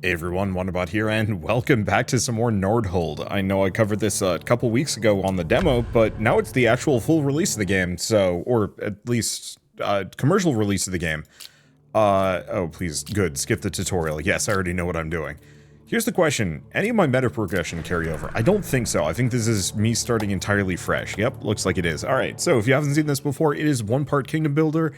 Hey everyone, Wanderbot here, and welcome back to some more Nordhold. I know I covered this a couple weeks ago on the demo, but now it's the actual full release of the game, so, or at least, commercial release of the game. Oh please, good, skip the tutorial. Yes, I already know what I'm doing. Here's the question, any of my meta progression carry over? I don't think so. I think this is me starting entirely fresh. Yep, looks like it is. Alright, so if you haven't seen this before, it is one part Kingdom Builder,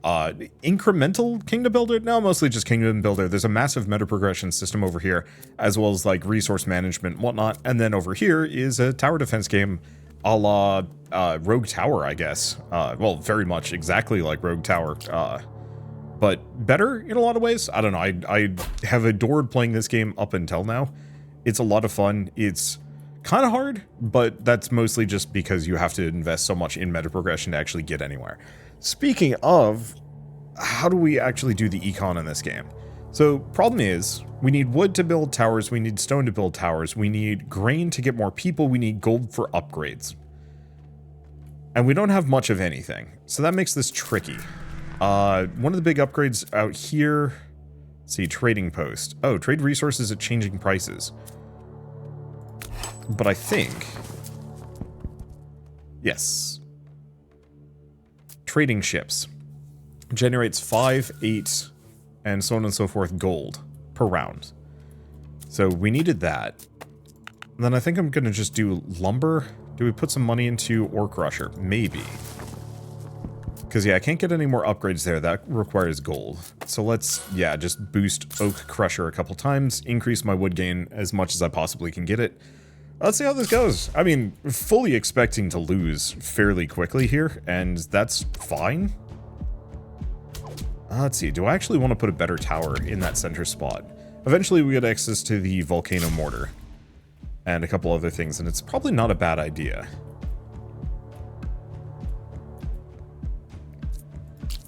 incremental Kingdom Builder? No, mostly just Kingdom Builder. There's a massive meta progression system over here, as well as like resource management and whatnot. And then over here is a tower defense game a la Rogue Tower, I guess. Well, very much exactly like Rogue Tower, but better in a lot of ways. I don't know. I have adored playing this game up until now. It's a lot of fun. It's kind of hard, but that's mostly just because you have to invest so much in meta progression to actually get anywhere. Speaking of, how do we actually do the econ in this game? So, problem is, we need wood to build towers, we need stone to build towers, we need grain to get more people, we need gold for upgrades. And we don't have much of anything, so that makes this tricky. One of the big upgrades out here, let's see, trading post. Oh, trade resources at changing prices. But I think, yes. Trading ships generates 5, 8, and so on and so forth gold per round. So we needed that. And then I think I'm gonna just do lumber. Do we put some money into ore crusher? Maybe. Because yeah, I can't get any more upgrades there. That requires gold. So let's, yeah, just boost oak crusher a couple times, increase my wood gain as much as I possibly can get it. Let's see how this goes. I mean, fully expecting to lose fairly quickly here, and that's fine. Let's see, do I actually want to put a better tower in that center spot? Eventually we get access to the volcano mortar and a couple other things, and it's probably not a bad idea.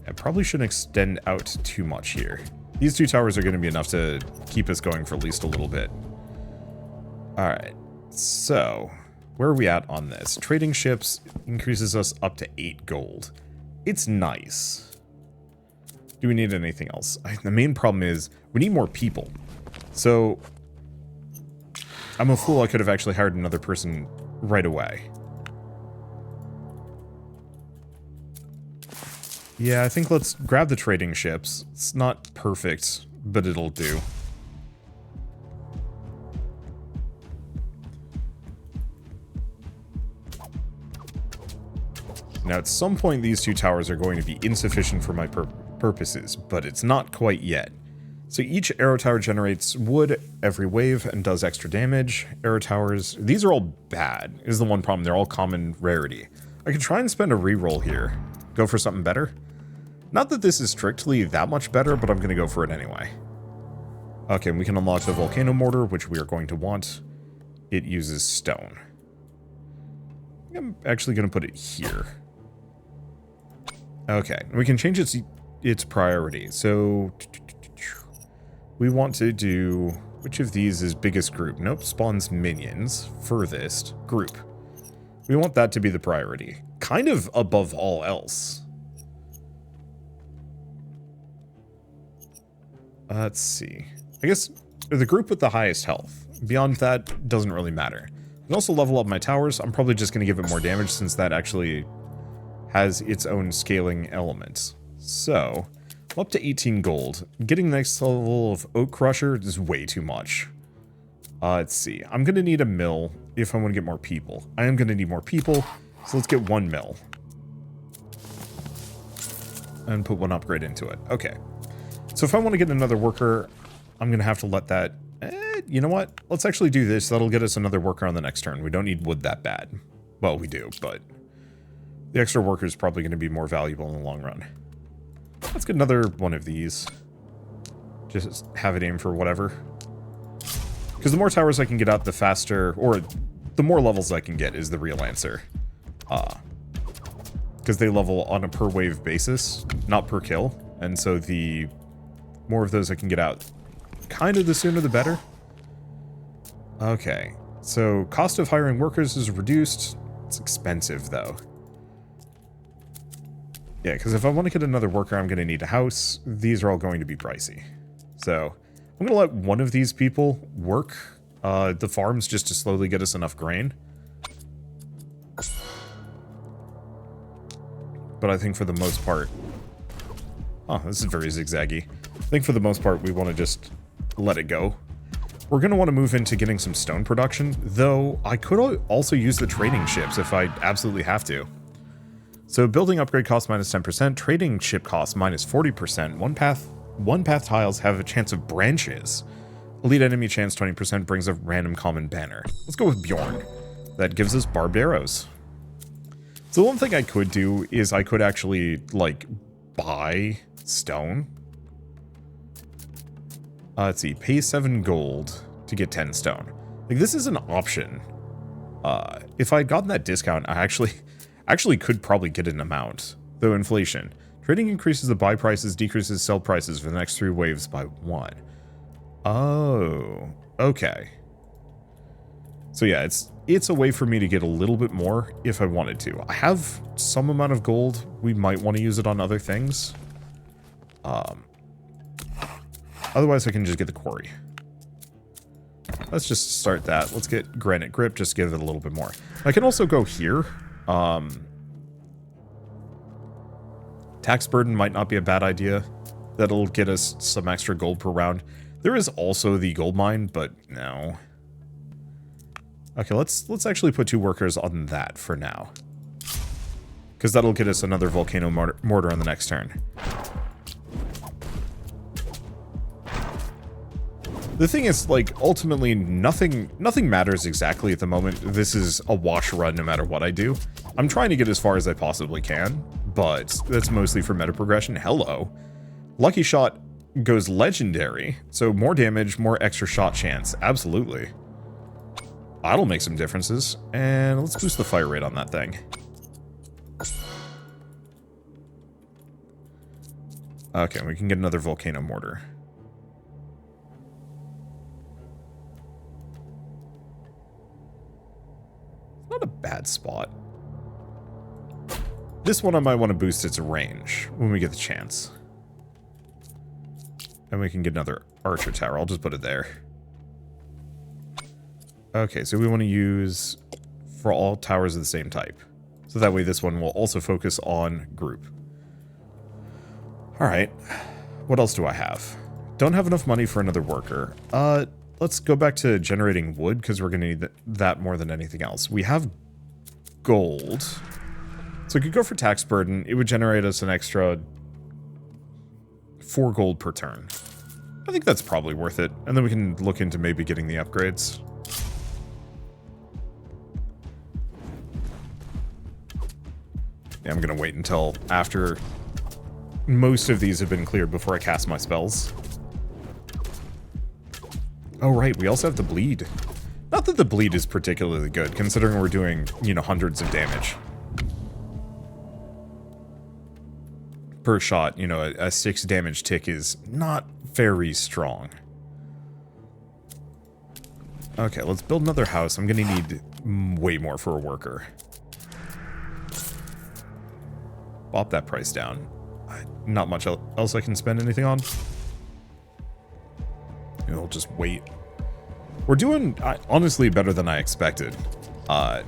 I probably shouldn't extend out too much here. These two towers are going to be enough to keep us going for at least a little bit. Alright. So, where are we at on this? Trading ships increases us up to 8 gold. It's nice. Do we need anything else? The main problem is, we need more people. So, I'm a fool, I could have actually hired another person right away. Yeah, I think let's grab the trading ships. It's not perfect, but it'll do. Now, at some point, these two towers are going to be insufficient for my purposes, but it's not quite yet. So each arrow tower generates wood every wave and does extra damage. Arrow towers, these are all bad, is the one problem. They're all common rarity. I could try and spend a reroll here. Go for something better. Not that this is strictly that much better, but I'm going to go for it anyway. Okay, we can unlock the volcano mortar, which we are going to want. It uses stone. I'm actually going to put it here. Okay, we can change its priority. So we want to do, which of these is biggest group? Nope, spawns minions. Furthest group. We want that to be the priority. Kind of above all else. Let's see. I guess the group with the highest health. Beyond that, doesn't really matter. I can also level up my towers. I'm probably just going to give it more damage since that actually has its own scaling elements. So, I'm up to 18 gold. Getting the next level of Oak Crusher is way too much. Let's see. I'm going to need a mill if I want to get more people. I am going to need more people, so let's get 1 mill. And put 1 upgrade into it. Okay. So if I want to get another worker, I'm going to have to let that... you know what? Let's actually do this. That'll get us another worker on the next turn. We don't need wood that bad. Well, we do, but... the extra worker is probably going to be more valuable in the long run. Let's get another one of these. Just have it aim for whatever. Because the more towers I can get out, the faster, or the more levels I can get is the real answer. Because they level on a per wave basis, not per kill. And so the more of those I can get out, kind of the sooner the better. Okay, so cost of hiring workers is reduced. It's expensive though. Yeah, because if I want to get another worker, I'm going to need a house. These are all going to be pricey. So, I'm going to let one of these people work the farms just to slowly get us enough grain. But I think for the most part... Oh, this is very zigzaggy. I think for the most part we want to just let it go. We're going to want to move into getting some stone production, though I could also use the trading ships if I absolutely have to. So building upgrade cost minus 10%, trading ship cost minus 40%, one path tiles have a chance of branches. Elite enemy chance 20% brings a random common banner. Let's go with Bjorn. That gives us barbed arrows. So one thing I could do is I could actually, like, buy stone. Let's see, pay 7 gold to get 10 stone. Like, this is an option. If I had gotten that discount, I actually could probably get an amount. Though inflation. Trading increases the buy prices, decreases sell prices for the next 3 waves by 1. Oh, okay. So yeah, it's a way for me to get a little bit more if I wanted to. I have some amount of gold. We might want to use it on other things. Otherwise, I can just get the quarry. Let's just start that. Let's get granite grip, just give it a little bit more. I can also go here. Tax burden might not be a bad idea. That'll get us some extra gold per round. There is also the gold mine, but no. Okay, let's actually put 2 workers on that for now. Because that'll get us another volcano mortar on the next turn. The thing is, like, ultimately, nothing matters exactly at the moment. This is a wash run no matter what I do. I'm trying to get as far as I possibly can, but that's mostly for meta progression. Hello. Lucky shot goes legendary, so more damage, more extra shot chance. Absolutely. That'll make some differences. And let's boost the fire rate on that thing. Okay, we can get another volcano mortar. Not a bad spot. This one I might want to boost its range when we get the chance. And we can get another archer tower. I'll just put it there. Okay, so we want to use for all towers of the same type. So that way this one will also focus on group. Alright. What else do I have? Don't have enough money for another worker. Let's go back to generating wood, because we're going to need that more than anything else. We have gold. So we could go for tax burden. It would generate us an extra 4 gold per turn. I think that's probably worth it. And then we can look into maybe getting the upgrades. Yeah, I'm going to wait until after most of these have been cleared before I cast my spells. Oh, right, we also have the bleed. Not that the bleed is particularly good, considering we're doing, you know, hundreds of damage per shot. You know, a 6 damage tick is not very strong. Okay, let's build another house. I'm gonna need way more for a worker. Bop that price down. Not much else I can spend anything on. We'll just wait. We're doing, honestly, better than I expected. Either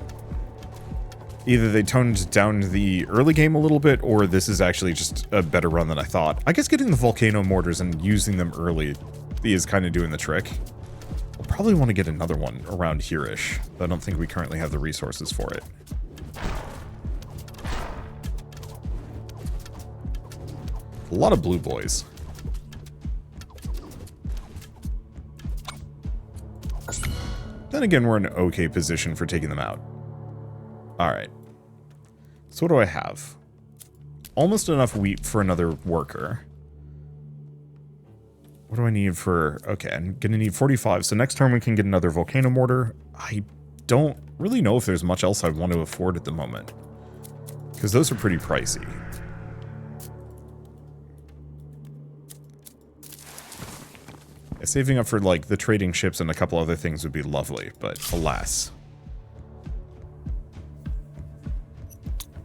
they toned down the early game a little bit, or this is actually just a better run than I thought. I guess getting the volcano mortars and using them early is kind of doing the trick. We'll probably want to get another one around here-ish, but I don't think we currently have the resources for it. A lot of blue boys. Then again, we're in an okay position for taking them out. Alright. So what do I have? Almost enough wheat for another worker. What do I need for... Okay, I'm gonna need 45, so next turn we can get another volcano mortar. I don't really know if there's much else I want to afford at the moment, because those are pretty pricey. Saving up for, like, the trading ships and a couple other things would be lovely, but alas.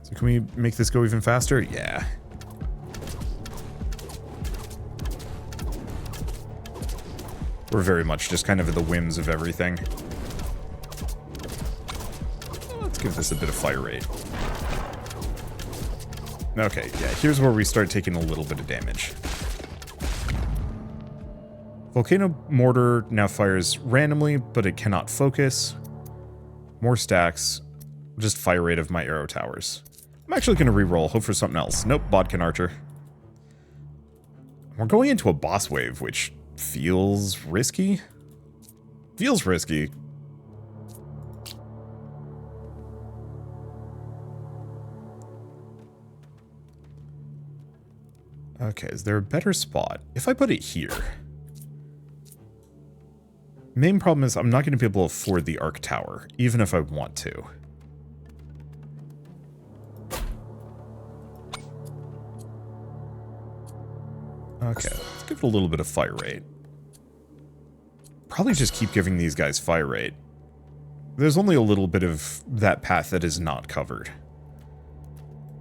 So can we make this go even faster? Yeah. We're very much just kind of at the whims of everything. Let's give this a bit of fire rate. Okay, yeah, here's where we start taking a little bit of damage. Volcano Mortar now fires randomly, but it cannot focus. More stacks. Just fire rate of my arrow towers. I'm actually going to reroll, hope for something else. Nope, Bodkin Archer. We're going into a boss wave, which feels risky. Feels risky. Okay, is there a better spot? If I put it here. Main problem is I'm not going to be able to afford the Arc Tower, even if I want to. Okay, let's give it a little bit of fire rate. Probably just keep giving these guys fire rate. There's only a little bit of that path that is not covered.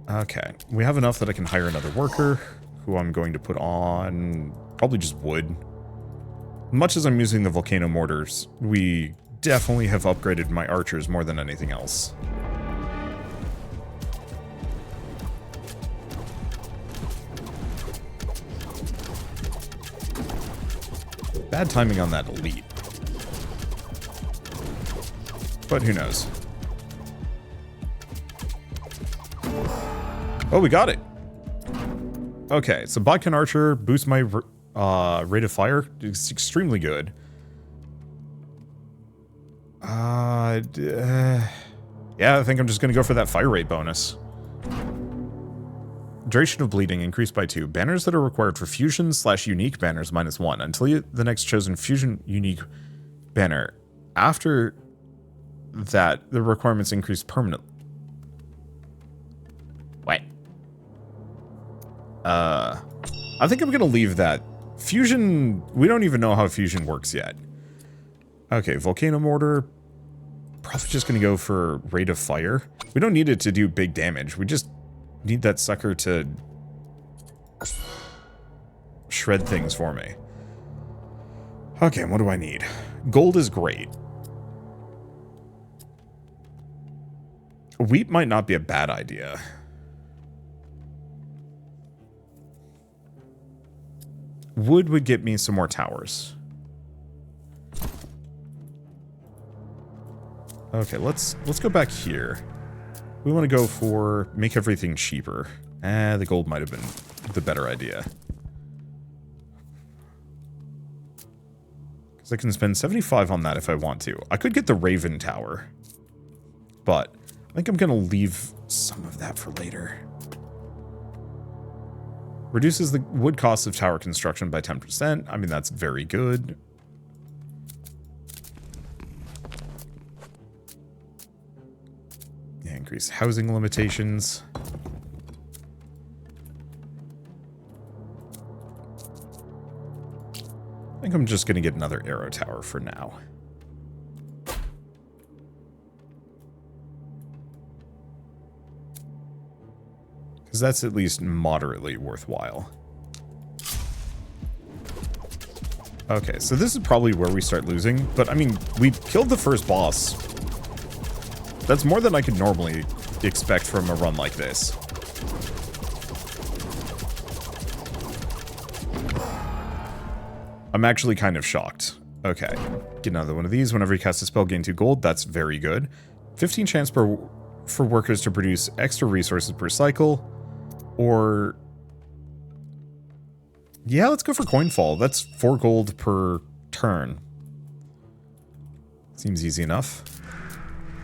Okay, we have enough that I can hire another worker, who I'm going to put on probably just wood. Much as I'm using the volcano mortars, we definitely have upgraded my archers more than anything else. Bad timing on that elite. But who knows? Oh, we got it! Okay, so Bodkin Archer boosts my rate of fire. It's extremely good. Yeah, I think I'm just going to go for that fire rate bonus. Duration of bleeding increased by 2. Banners that are required for fusion/unique banners -1 until the next chosen fusion unique banner. After that, the requirements increase permanently. What? I think I'm going to leave that. Fusion, we don't even know how fusion works yet. Okay, Volcano Mortar. Probably just going to go for rate of fire. We don't need it to do big damage. We just need that sucker to shred things for me. Okay, what do I need? Gold is great. Wheat might not be a bad idea. Wood would get me some more towers. Okay, let's go back here. We want to go for make everything cheaper. The gold might have been the better idea. Because I can spend 75 on that if I want to. I could get the Raven Tower. But I think I'm going to leave some of that for later. Reduces the wood cost of tower construction by 10%. I mean, that's very good. Yeah, increase housing limitations. I think I'm just going to get another arrow tower for now. Because that's at least moderately worthwhile. Okay, so this is probably where we start losing, but I mean, we killed the first boss. That's more than I could normally expect from a run like this. I'm actually kind of shocked. Okay, get another one of these. Whenever you cast a spell, gain 2 gold. That's very good. 15 chance for workers to produce extra resources per cycle. Or... yeah, let's go for Coinfall. That's 4 gold per turn. Seems easy enough.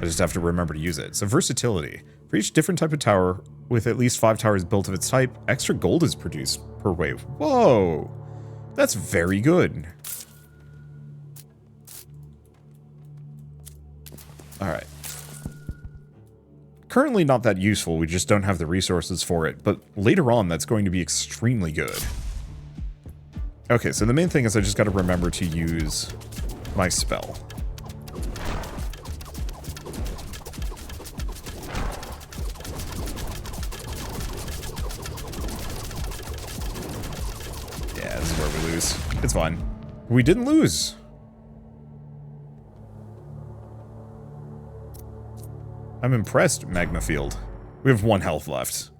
I just have to remember to use it. So versatility. For each different type of tower, with at least 5 towers built of its type, extra gold is produced per wave. Whoa! That's very good. Alright. Currently not that useful, we just don't have the resources for it, but later on that's going to be extremely good. Okay, so the main thing is I just gotta remember to use my spell. Yeah, this is where we lose. It's fine. We didn't lose. I'm impressed, Magma Field. We have 1 health left.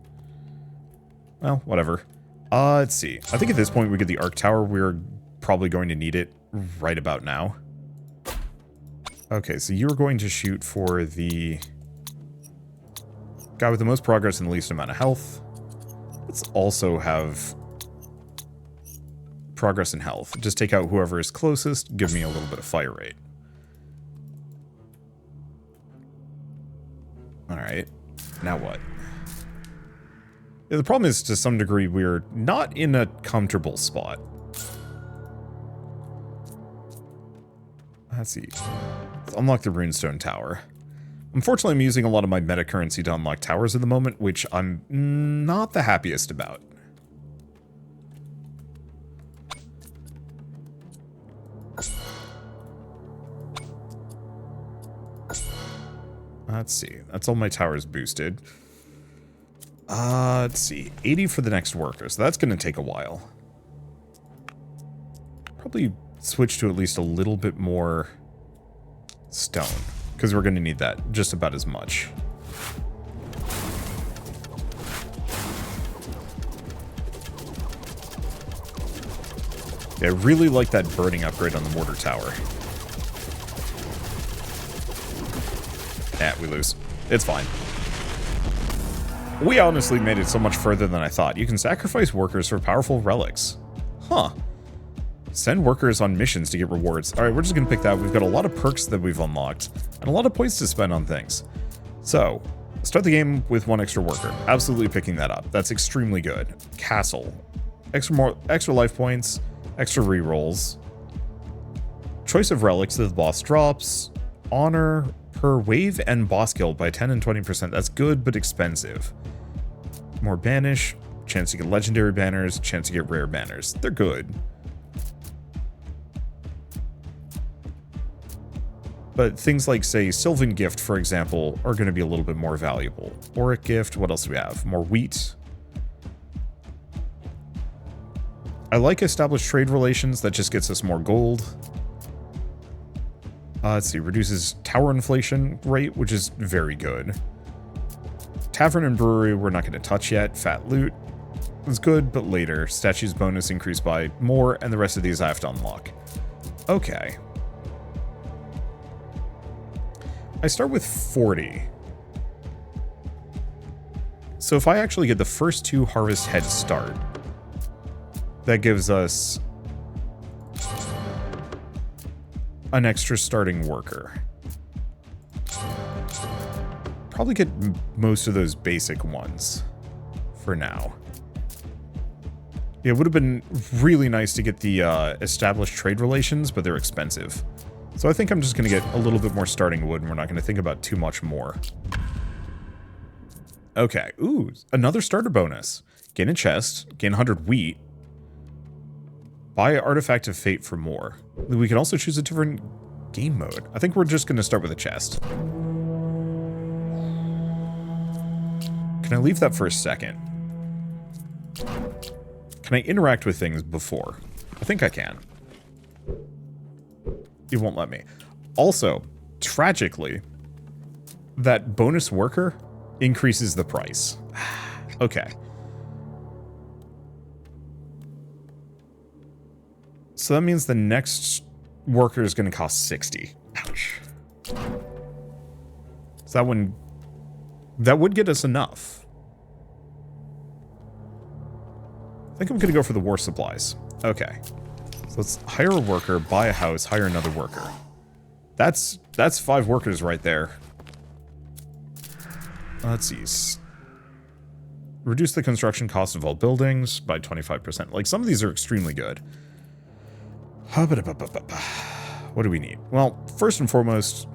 Well, whatever. Let's see. I think at this point we get the Arc Tower. We're probably going to need it right about now. Okay, so you're going to shoot for the guy with the most progress and the least amount of health. Let's also have progress and health. Just take out whoever is closest. Give me a little bit of fire rate. Alright. Now what? Yeah, the problem is, to some degree, we're not in a comfortable spot. Let's see. Let's unlock the Runestone Tower. Unfortunately, I'm using a lot of my meta currency to unlock towers at the moment, which I'm not the happiest about. Let's see. That's all my towers boosted. Let's see. 80 for the next worker, so that's going to take a while. Probably switch to at least a little bit more stone, because we're going to need that just about as much. Yeah, I really like that burning upgrade on the mortar tower. We lose. It's fine. We honestly made it so much further than I thought. You can sacrifice workers for powerful relics. Huh. Send workers on missions to get rewards. Alright, we're just gonna pick that. We've got a lot of perks that we've unlocked, and a lot of points to spend on things. So, start the game with 1 extra worker. Absolutely picking that up. That's extremely good. Castle. Extra life points, extra rerolls. Choice of relics that the boss drops. Honor per wave and boss kill by 10 and 20%. That's good, but expensive. More banish, chance to get legendary banners, chance to get rare banners. They're good. But things like, say, Sylvan Gift, for example, are going to be a little bit more valuable. Auric Gift, what else do we have? More wheat. I like established trade relations, that just gets us more gold. Let's see, reduces tower inflation rate, which is very good. Tavern and brewery, we're not going to touch yet. Fat loot is good, but later. Statues bonus increased by more, and the rest of these I have to unlock. Okay. I start with 40. So if I actually get the first 2 harvest head start, that gives us an extra starting worker. Probably get most of those basic ones for now. Yeah, it would have been really nice to get the established trade relations, but they're expensive. So I think I'm just going to get a little bit more starting wood, and we're not going to think about too much more. Okay, ooh, another starter bonus. Gain a chest, gain 100 wheat. Buy Artifact of Fate for more. We can also choose a different game mode. I think we're just going to start with a chest. Can I leave that for a second? Can I interact with things before? I think I can. It won't let me. Also, tragically, that bonus worker increases the price. Okay. So that means the next worker is going to cost 60. Ouch. So that would get us enough. I think I'm going to go for the war supplies. Okay. So let's hire a worker, buy a house, hire another worker. That's 5 workers right there. Let's see. Reduce the construction cost of all buildings by 25%. Like, some of these are extremely good. What do we need? Well, first and foremost,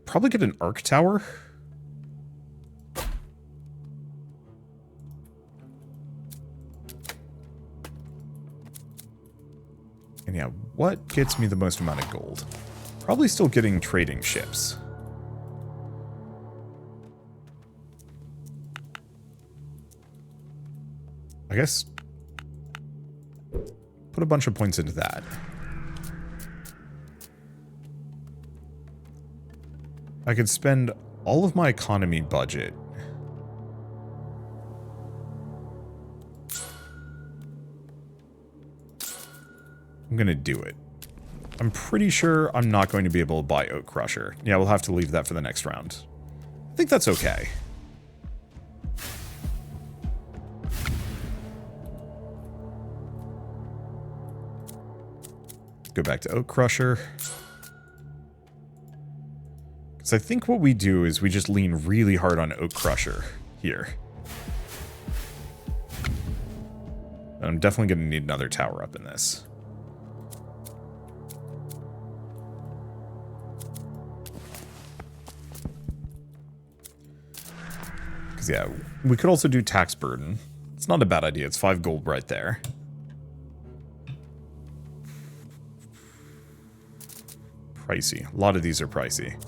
probably get an arc tower. And yeah, what gets me the most amount of gold? Probably still getting trading ships. I guess Put a bunch of points into that. I could spend all of my economy budget. I'm gonna do it. I'm pretty sure I'm not going to be able to buy Oak Crusher. Yeah, we'll have to leave that for the next round. I think that's okay. Go back to Oak Crusher. Because I think what we do is we just lean really hard on Oak Crusher here. And I'm definitely going to need another tower up in this. Because, yeah, we could also do tax burden. It's not a bad idea. It's 5 gold right there. Pricey. A lot of these are pricey.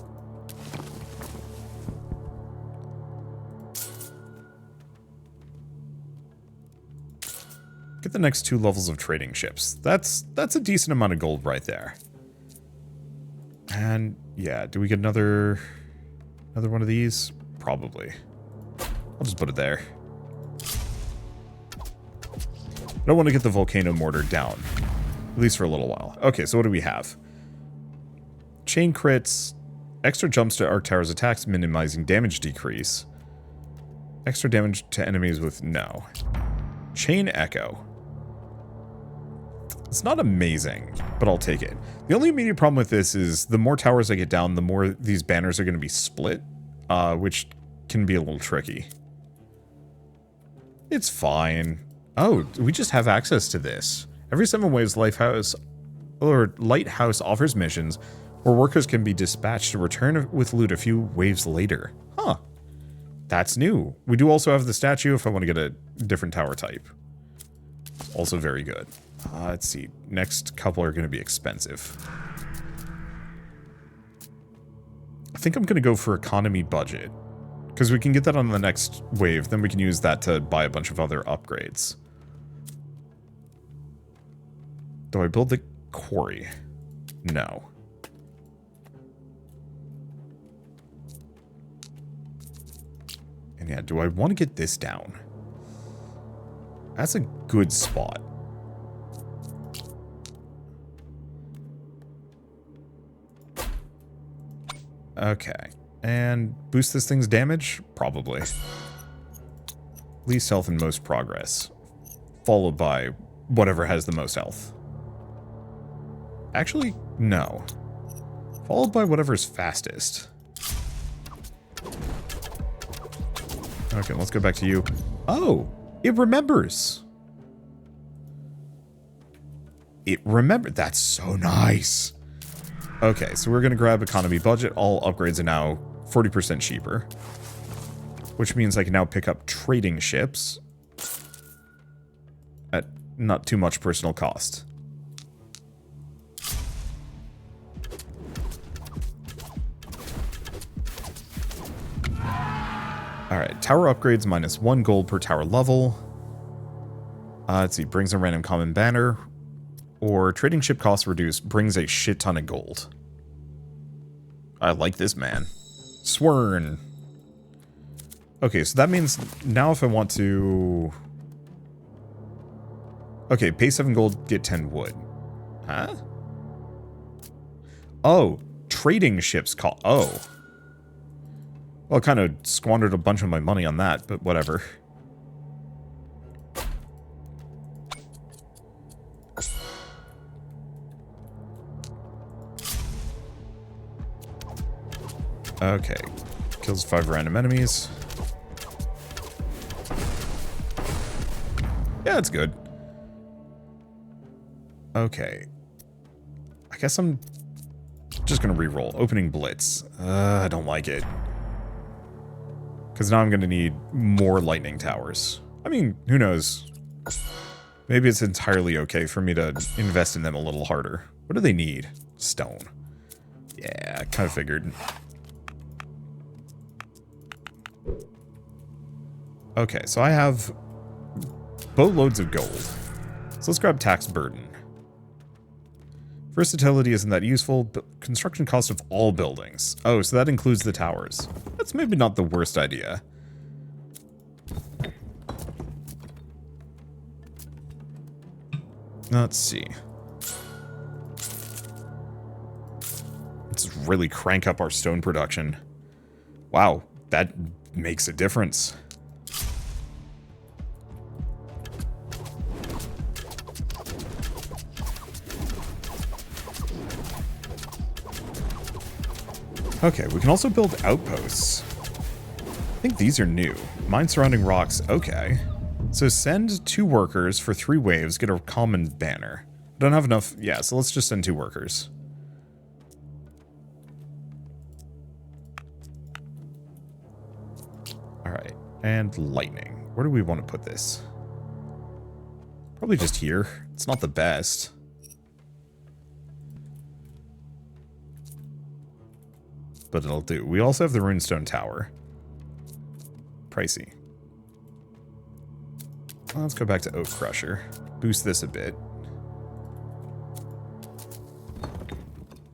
Get the next 2 levels of trading ships. That's a decent amount of gold right there. And yeah, do we get another one of these? Probably. I'll just put it there. I don't want to get the volcano mortar down, at least for a little while. Okay, so what do we have? Chain crits, extra jumps to Arc Tower's attacks, minimizing damage decrease. Extra damage to enemies with no. Chain Echo. It's not amazing, but I'll take it. The only immediate problem with this is the more towers I get down, the more these banners are going to be split, which can be a little tricky. It's fine. Oh, we just have access to this. Every 7 waves, Lighthouse offers missions where workers can be dispatched to return with loot a few waves later. Huh. That's new. We do also have the statue if I want to get a different tower type. Also very good. Let's see. Next couple are going to be expensive. I think I'm going to go for economy budget. Because we can get that on the next wave. Then we can use that to buy a bunch of other upgrades. Do I build the quarry? No. And yeah, do I want to get this down? That's a good spot. Okay. And boost this thing's damage? Probably. Least health and most progress. Followed by whatever has the most health. Actually, no. Followed by whatever's fastest. Okay, let's go back to you. Oh, it remembers. It remembered. That's so nice. Okay, so we're going to grab economy budget. All upgrades are now 40% cheaper. Which means I can now pick up trading ships at not too much personal cost. Alright, tower upgrades minus 1 gold per tower level. Let's see, brings a random common banner. Or trading ship costs reduced, brings a shit ton of gold. I like this, man. Swern. Okay, so that means now if I want to... Okay, pay 7 gold, get 10 wood. Huh? Oh, trading ships cost... Oh. Well, I kind of squandered a bunch of my money on that, but whatever. Okay. Kills 5 random enemies. Yeah, it's good. Okay. I guess I'm just gonna reroll. Opening Blitz. I don't like it. Because now I'm gonna need more lightning towers. I mean, who knows? Maybe it's entirely okay for me to invest in them a little harder. What do they need? Stone. Yeah, I kind of figured. Okay, so I have boatloads of gold. So let's grab tax burden. Versatility isn't that useful, but construction cost of all buildings. Oh, so that includes the towers. That's maybe not the worst idea. Let's see. Let's really crank up our stone production. Wow, that makes a difference. Okay, we can also build outposts. I think these are new. Mine surrounding rocks, okay. So send 2 workers for 3 waves, get a common banner. Don't have enough, yeah, so let's just send 2 workers. Alright, and lightning. Where do we want to put this? Probably just here. It's not the best. But it'll do. We also have the runestone tower. Pricey. Well, let's go back to Oak Crusher. Boost this a bit.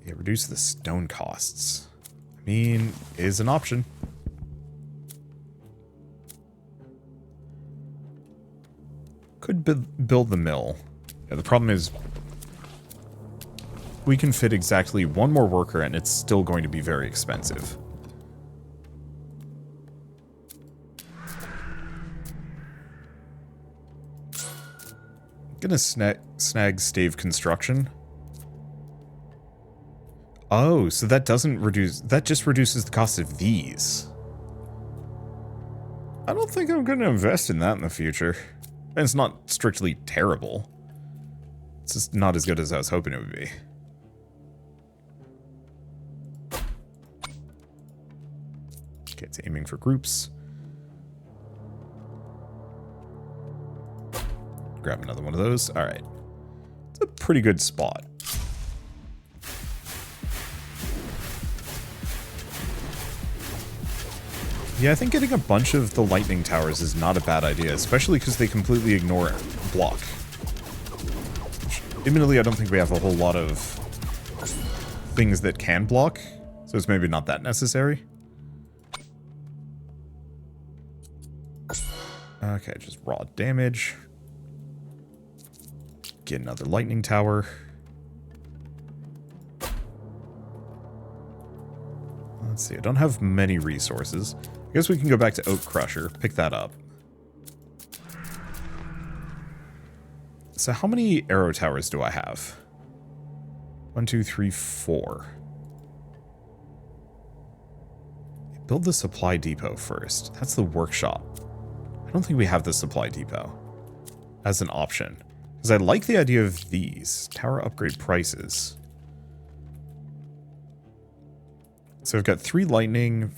Yeah, reduce the stone costs. I mean, is an option. Could build the mill. Yeah, the problem is we can fit exactly 1 more worker and it's still going to be very expensive. Gonna snag stave construction. Oh, so that doesn't reduce, that just reduces the cost of these. I don't think I'm gonna invest in that in the future. And it's not strictly terrible. It's just not as good as I was hoping it would be. Okay, it's aiming for groups. Grab another one of those. Alright. It's a pretty good spot. Yeah, I think getting a bunch of the lightning towers is not a bad idea, especially because they completely ignore block. Admittedly, I don't think we have a whole lot of things that can block, so it's maybe not that necessary. Okay, just raw damage. Get another lightning tower. Let's see, I don't have many resources. I guess we can go back to Oak Crusher, pick that up. So how many arrow towers do I have? 1, 2, 3, 4. Build the supply depot first. That's the workshop. I don't think we have the supply depot as an option. Because I like the idea of these. Tower upgrade prices. So I've got 3 lightning,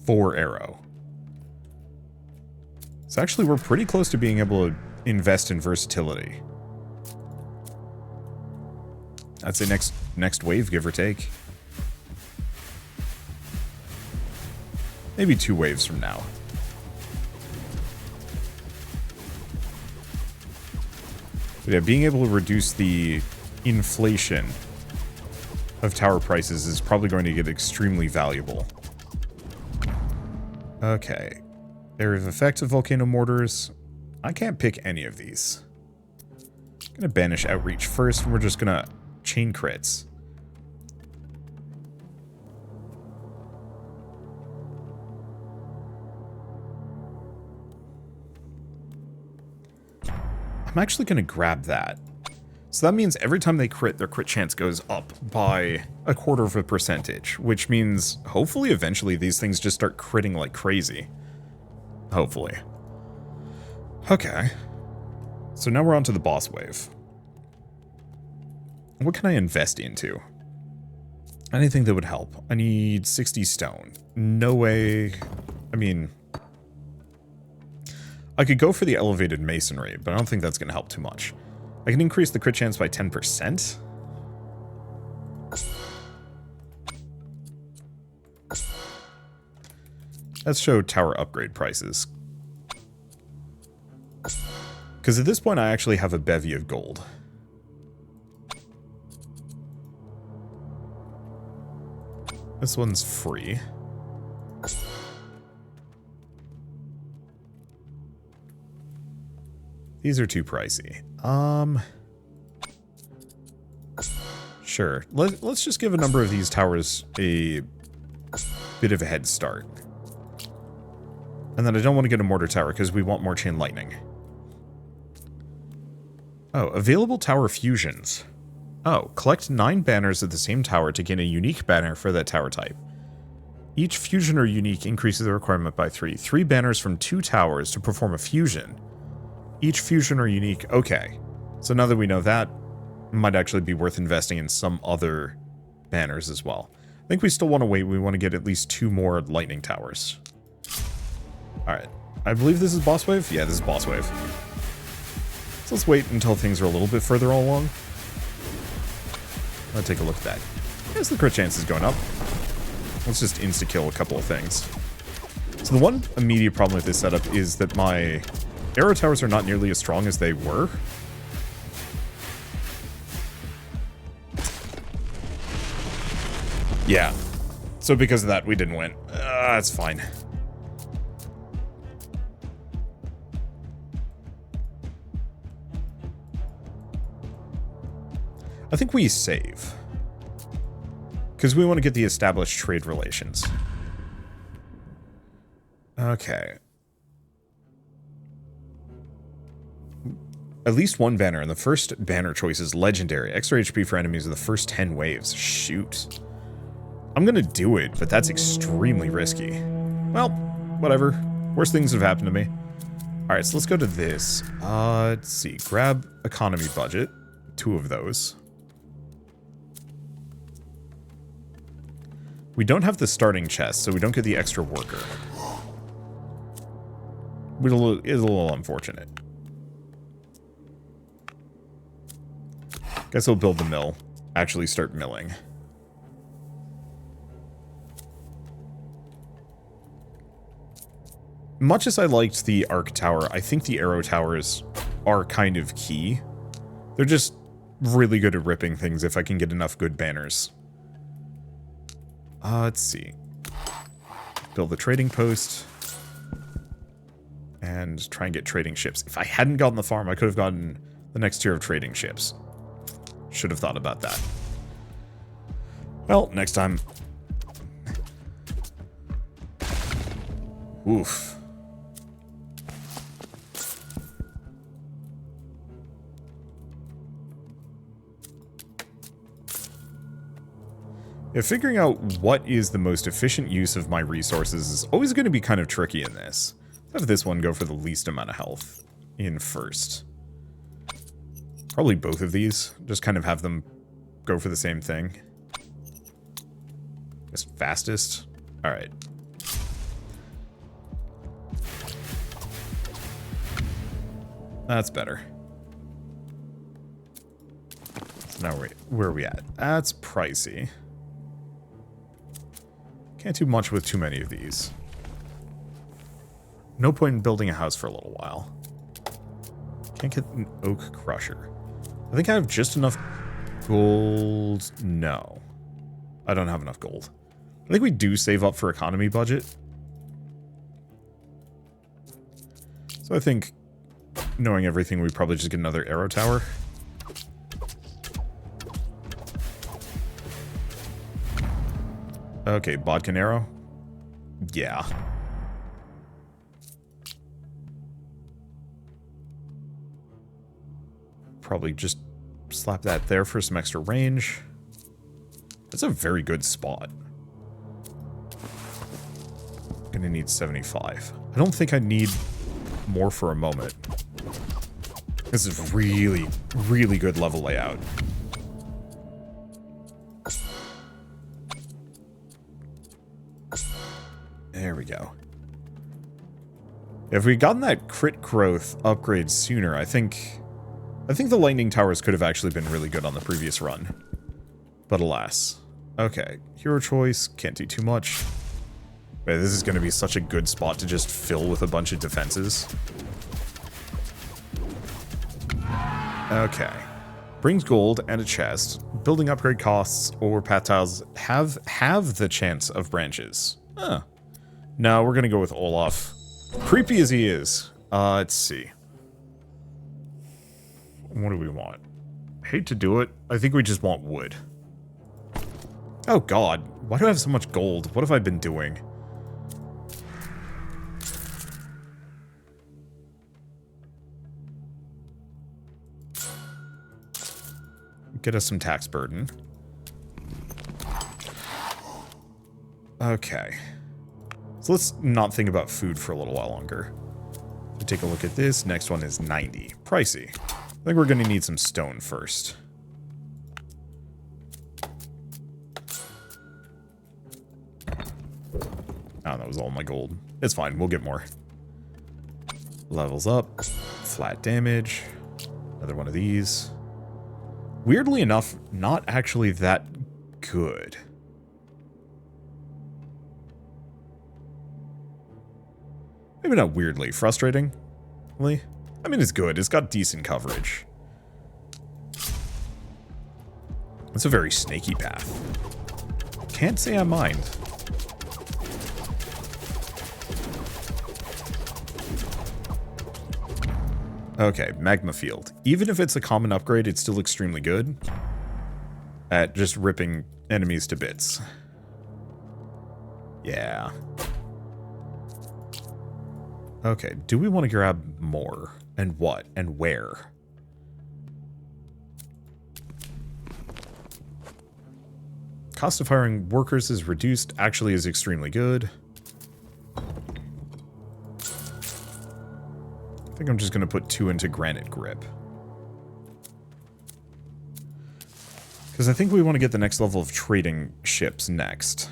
4 arrow. So actually we're pretty close to being able to invest in versatility. I'd say next wave, give or take. Maybe 2 waves from now. But yeah, being able to reduce the inflation of tower prices is probably going to get extremely valuable. Okay. Area of effect of volcano mortars. I can't pick any of these. I'm gonna banish outreach first, and we're just gonna chain crits. I'm actually gonna grab that. So that means every time they crit, their crit chance goes up by 0.25%, which means hopefully eventually these things just start critting like crazy. Hopefully. Okay. So now we're on to the boss wave. What can I invest into? Anything that would help. I need 60 stone. No way. I mean, I could go for the elevated masonry, but I don't think that's going to help too much. I can increase the crit chance by 10%. Let's show tower upgrade prices. Because at this point I actually have a bevy of gold. This one's free. These are too pricey. Sure. Let's just give a number of these towers a bit of a head start. And then I don't want to get a mortar tower because we want more chain lightning. Oh, available tower fusions. Oh, collect 9 banners at the same tower to gain a unique banner for that tower type. Each fusion or unique increases the requirement by 3. 3 banners from 2 towers to perform a fusion. Each fusion or unique. Okay. So now that we know that, it might actually be worth investing in some other banners as well. I think we still want to wait. We want to get at least 2 more lightning towers. Alright. I believe this is boss wave? Yeah, this is boss wave. So let's wait until things are a little bit further along. Let's take a look at that. Yes, the crit chance is going up. Let's just insta-kill a couple of things. So the one immediate problem with this setup is that my arrow towers are not nearly as strong as they were. Yeah. So because of that, we didn't win. That's fine. I think we save. Because we want to get the established trade relations. Okay. At least one banner, and the first banner choice is legendary. Extra HP for enemies of the first 10 waves. Shoot. I'm gonna do it, but that's extremely risky. Well, whatever. Worst things have happened to me. Alright, so let's go to this. Let's see. Grab economy budget. 2 of those. We don't have the starting chest, so we don't get the extra worker. It's a little unfortunate. Guess we'll build the mill. Actually start milling. Much as I liked the arc tower, I think the arrow towers are kind of key. They're just really good at ripping things if I can get enough good banners. Let's see. Build the trading post. And try and get trading ships. If I hadn't gotten the farm, I could have gotten the next tier of trading ships. Should have thought about that. Well, next time. Oof. Yeah, figuring out what is the most efficient use of my resources is always going to be kind of tricky in this. Let's have this one go for the least amount of health in first. Probably both of these. Just kind of have them go for the same thing. Guess fastest. Alright. That's better. So now where are we at? That's pricey. Can't do much with too many of these. No point in building a house for a little while. Can't get an oak crusher. I think I have just enough gold. No. I don't have enough gold. I think we do save up for economy budget. So I think, knowing everything, we probably just get another arrow tower. Okay, bodkin arrow. Yeah. Probably just slap that there for some extra range. That's a very good spot. Gonna need 75. I don't think I need more for a moment. This is really, really good level layout. There we go. If we'd gotten that crit growth upgrade sooner, I think the lightning towers could have actually been really good on the previous run. But alas. Okay, hero choice, can't do too much. Wait, this is going to be such a good spot to just fill with a bunch of defenses. Okay. Brings gold and a chest. Building upgrade costs or path tiles have the chance of branches. Huh. No, we're gonna go with Olaf. Creepy as he is. Let's see. What do we want? Hate to do it. I think we just want wood. Oh god. Why do I have so much gold? What have I been doing? Get us some tax burden. Okay. So let's not think about food for a little while longer. So take a look at this. Next one is 90. Pricey. I think we're going to need some stone first. Oh, that was all my gold. It's fine. We'll get more. Levels up. Flat damage. Another one of these. Weirdly enough, not actually that good. Maybe not weirdly. Frustratingly? I mean, it's good. It's got decent coverage. It's a very snaky path. Can't say I mind. Okay, Magma Field. Even if it's a common upgrade, it's still extremely good at just ripping enemies to bits. Yeah. Okay, do we want to grab more? And what? And where? Cost of hiring workers is reduced, actually is extremely good. I think I'm just going to put 2 into Granite Grip. Because I think we want to get the next level of trading ships next.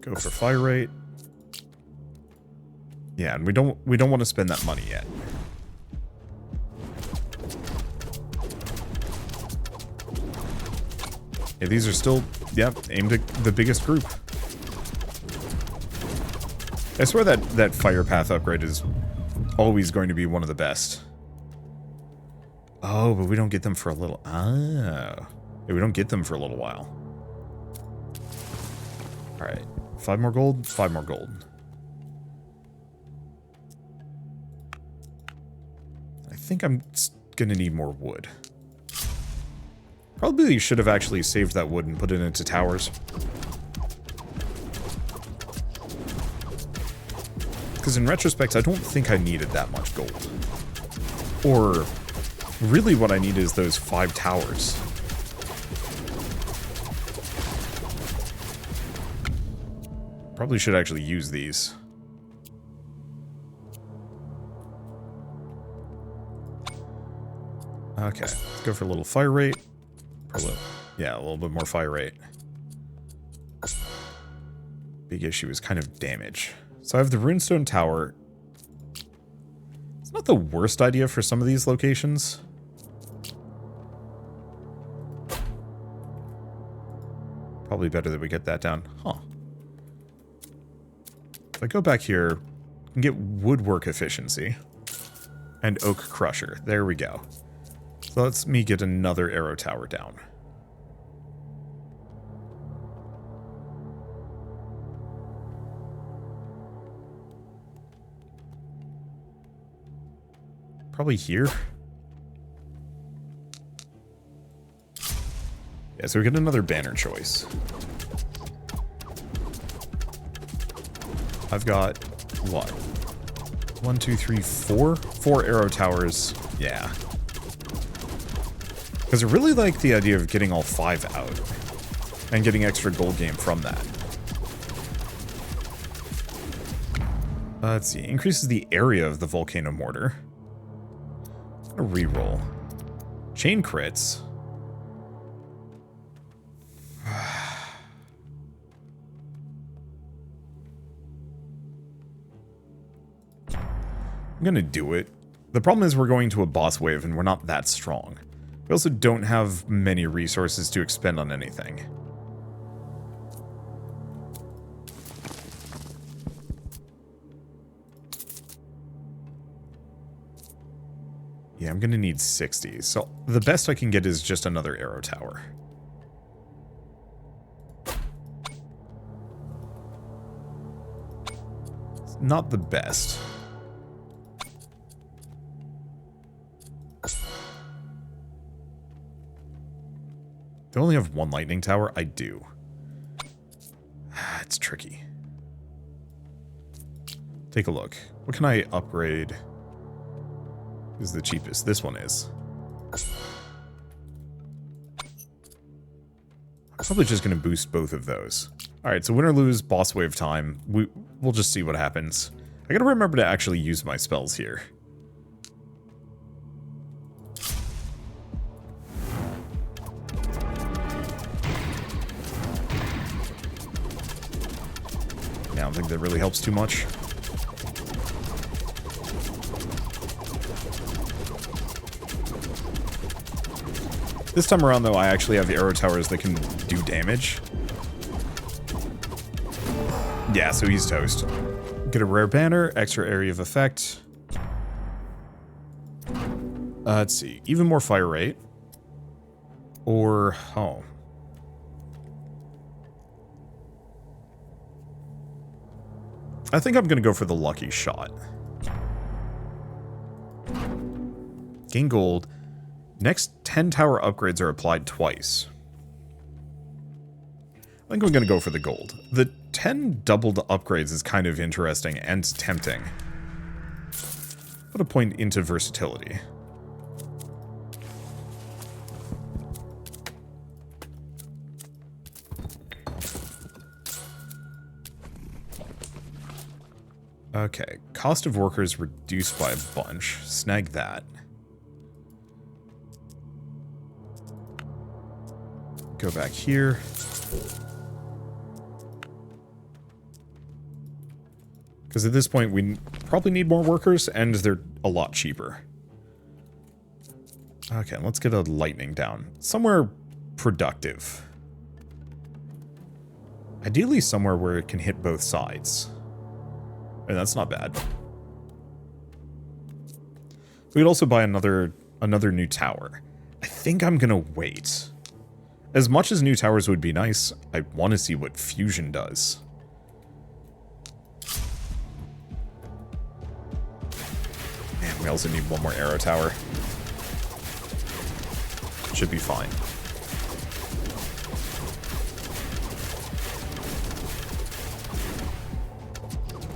Go for fire rate. Yeah, and we don't want to spend that money yet. Yeah, these are still, yeah, aimed at the biggest group. I swear that fire path upgrade is always going to be one of the best. Oh, but we don't get them for a little... Ah. Yeah, we don't get them for a little while. Alright. 5 more gold, 5 more gold. I think I'm gonna need more wood. Probably should have actually saved that wood and put it into towers. Because in retrospect, I don't think I needed that much gold. Or, really what I need is those 5 towers. Probably should actually use these. Okay, let's go for a little fire rate. Probably, yeah, a little bit more fire rate. Big issue is kind of damage. So I have the Runestone Tower. It's not the worst idea for some of these locations. Probably better that we get that down. Huh. If I go back here, I can get woodwork efficiency. And oak crusher. There we go. So let's me get another arrow tower down. Probably here. Yeah, so we get another banner choice. I've got, what? 1, 2, 3, 4? 4 arrow towers. Yeah. Because I really like the idea of getting all 5 out. And getting extra gold game from that. Let's see. Increases the area of the volcano mortar. A reroll. Chain crits. I'm gonna do it. The problem is we're going to a boss wave and we're not that strong. We also don't have many resources to expend on anything. Yeah, I'm going to need 60. So the best I can get is just another arrow tower. It's not the best. Do I only have one lightning tower? I do. It's tricky. Take a look. What can I upgrade? Is the cheapest? This one is. I'm probably just going to boost both of those. Alright, so win or lose, boss wave time. We'll just see what happens. I gotta remember to actually use my spells here. Yeah, I don't think that really helps too much. This time around, though, I actually have arrow towers that can do damage. Yeah, so he's toast. Get a rare banner, extra area of effect. Let's see. Even more fire rate. Or, oh. I think I'm going to go for the lucky shot. Gain gold. Next 10 tower upgrades are applied twice. I think I'm going to go for the gold. The 10 doubled upgrades is kind of interesting and tempting. Put a point into versatility. Okay, cost of workers reduced by a bunch. Snag that. Go back here. Because at this point, we probably need more workers, and they're a lot cheaper. Okay, let's get a lightning down. Somewhere productive. Ideally somewhere where it can hit both sides. And that's not bad. We could also buy another new tower. I think I'm gonna wait. As much as new towers would be nice, I want to see what fusion does. Man, we also need one more arrow tower. Should be fine.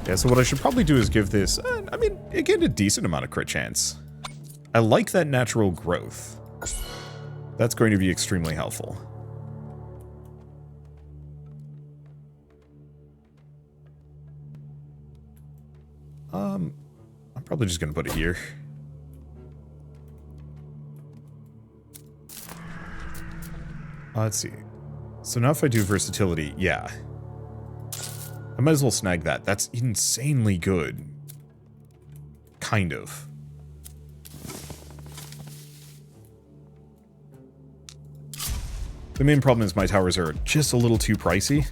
Yeah, so what I should probably do is give this, I mean, again, a decent amount of crit chance. I like that natural growth. That's going to be extremely helpful. I'm probably just going to put it here. Let's see. So now if I do versatility, yeah. I might as well snag that. That's insanely good. Kind of. The main problem is my towers are just a little too pricey.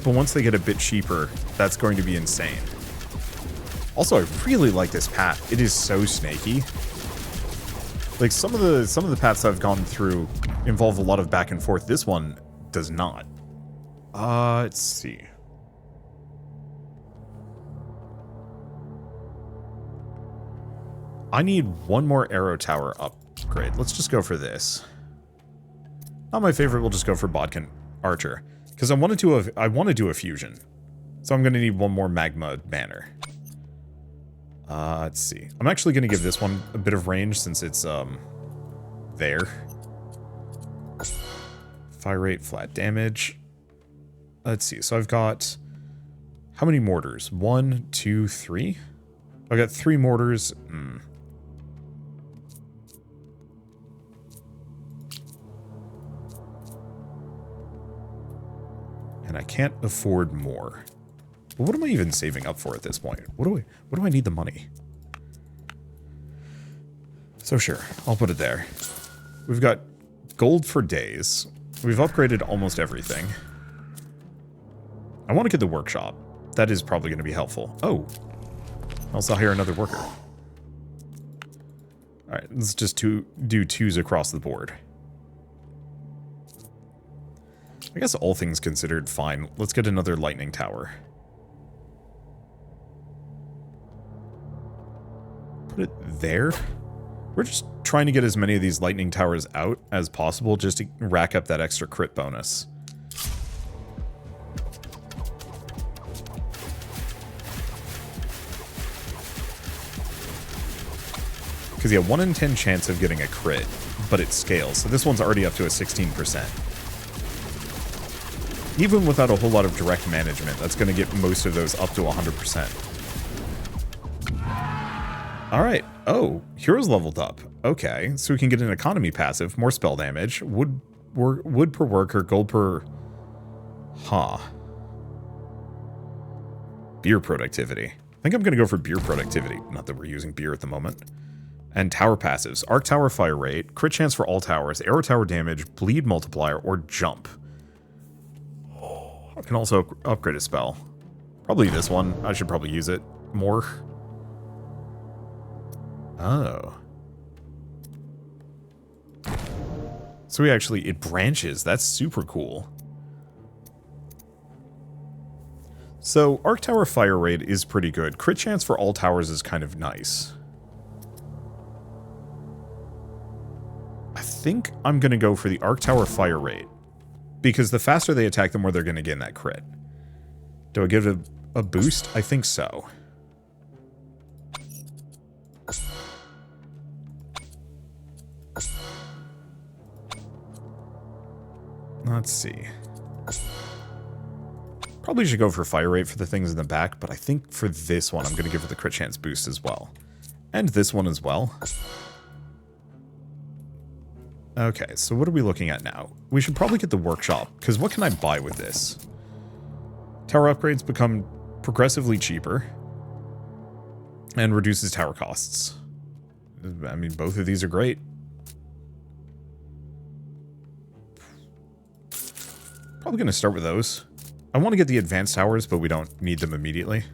But once they get a bit cheaper, that's going to be insane. Also, I really like this path. It is so snaky. Like some of the paths I've gone through involve a lot of back and forth. This one does not. Let's see. I need one more arrow tower upgrade. Let's just go for this. Not my favorite. We'll just go for Bodkin Archer. Because I want to do a fusion. So I'm going to need one more magma banner. Let's see. I'm actually going to give this one a bit of range since it's there. Fire rate, flat damage. Let's see. So I've got how many mortars? 1, 2, 3. I've got 3 mortars. And I can't afford more. But what am I even saving up for at this point? What do I need the money? So sure, I'll put it there. We've got gold for days. We've upgraded almost everything. I want to get the workshop. That is probably going to be helpful. Oh. Also hire another worker. Alright, let's just do 2s across the board. I guess all things considered, fine. Let's get another lightning tower. Put it there. We're just trying to get as many of these lightning towers out as possible just to rack up that extra crit bonus. Because, yeah, 1 in 10 chance of getting a crit, but it scales. So this one's already up to a 16%. Even without a whole lot of direct management, that's going to get most of those up to 100%. Alright. Oh, heroes leveled up. Okay, so we can get an economy passive, more spell damage, wood per worker, gold per... Huh. Beer productivity. I think I'm going to go for beer productivity. Not that we're using beer at the moment. And tower passives. Arc tower fire rate, crit chance for all towers, arrow tower damage, bleed multiplier, or jump. I can also upgrade a spell. Probably this one. I should probably use it more. Oh. So we actually, it branches. That's super cool. So arc tower fire rate is pretty good. Crit chance for all towers is kind of nice. I think I'm going to go for the arc tower fire rate. Because the faster they attack, the more they're going to gain that crit. Do I give it a boost? I think so. Let's see. Probably should go for fire rate for the things in the back, but I think for this one, I'm going to give it the crit chance boost as well. And this one as well. Okay, so what are we looking at now? We should probably get the workshop, because what can I buy with this? Tower upgrades become progressively cheaper, and reduces tower costs. I mean, both of these are great. Probably going to start with those. I want to get the advanced towers, but we don't need them immediately.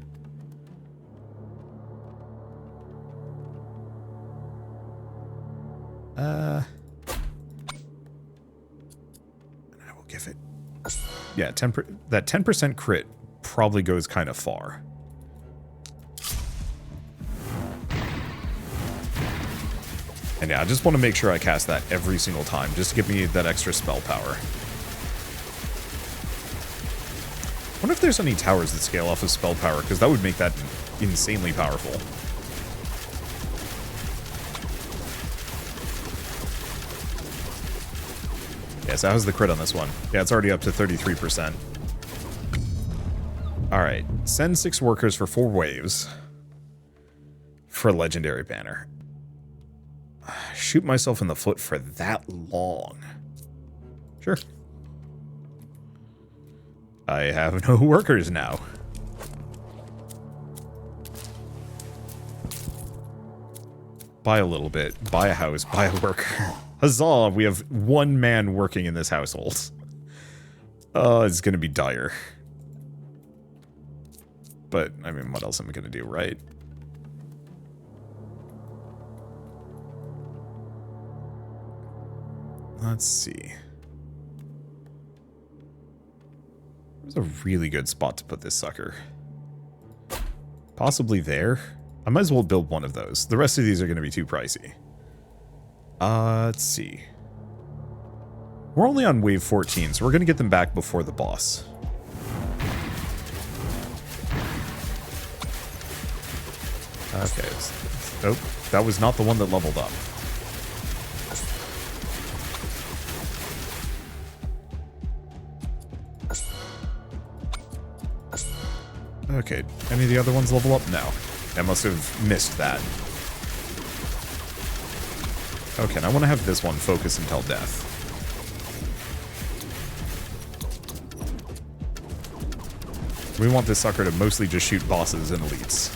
Give it, yeah, that 10% crit probably goes kind of far. And yeah, I just want to make sure I cast that every single time, just to give me that extra spell power. I wonder if there's any towers that scale off of spell power, because that would make that insanely powerful. Yeah, so how's the crit on this one? Yeah, it's already up to 33%. Alright, send 6 workers for 4 waves. For a legendary banner. Shoot myself in the foot for that long. Sure. I have no workers now. Buy a little bit. Buy a house. Buy a worker. Huzzah! We have 1 man working in this household. Oh, it's gonna be dire. But, I mean, what else am I gonna do, right? Let's see. There's a really good spot to put this sucker. Possibly there. I might as well build one of those. The rest of these are gonna be too pricey. Let's see. We're only on wave 14, so we're going to get them back before the boss. Okay. Oh, that was not the one that leveled up. Okay, any of the other ones level up? No. I must have missed that. Okay, and I want to have this one focus until death. We want this sucker to mostly just shoot bosses and elites.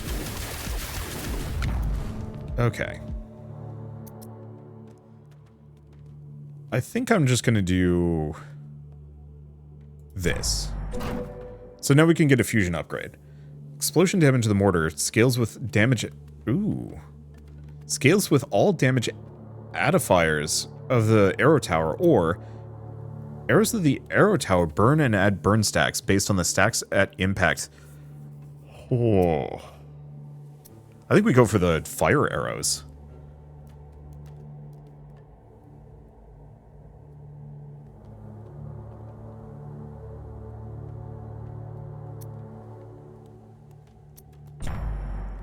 Okay. I think I'm just going to do this. So now we can get a fusion upgrade. Explosion damage to the mortar scales with damage. Ooh. Scales with all damage addifiers of the arrow tower, or arrows of the arrow tower burn and add burn stacks based on the stacks at impact. Oh. I think we go for the fire arrows.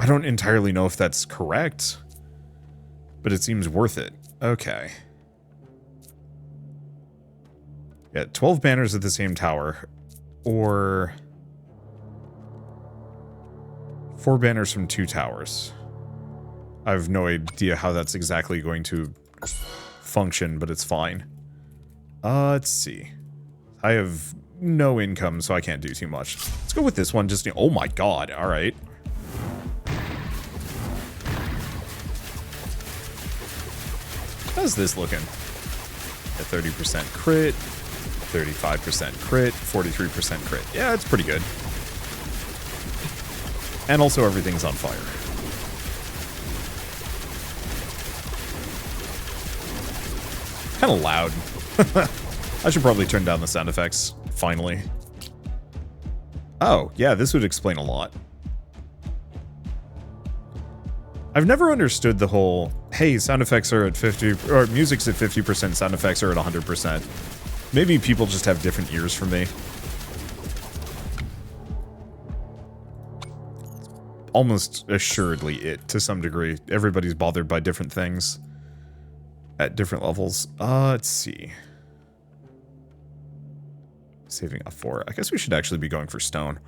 I don't entirely know if that's correct, but it seems worth it. Okay. Yeah, 12 banners at the same tower, or 4 banners from 2 towers. I have no idea how that's exactly going to function, but it's fine. Let's see. I have no income, so I can't do too much. Let's go with this one. Just, oh my god, alright. How's this looking? A 30% crit, 35% crit, 43% crit. Yeah, it's pretty good. And also everything's on fire. Kind of loud. I should probably turn down the sound effects, finally. Oh, yeah, this would explain a lot. I've never understood the whole, hey, sound effects are at 50, or music's at 50%, sound effects are at 100%. Maybe people just have different ears from me. Almost assuredly it, to some degree. Everybody's bothered by different things at different levels. Let's see. Saving a 4. I guess we should actually be going for stone.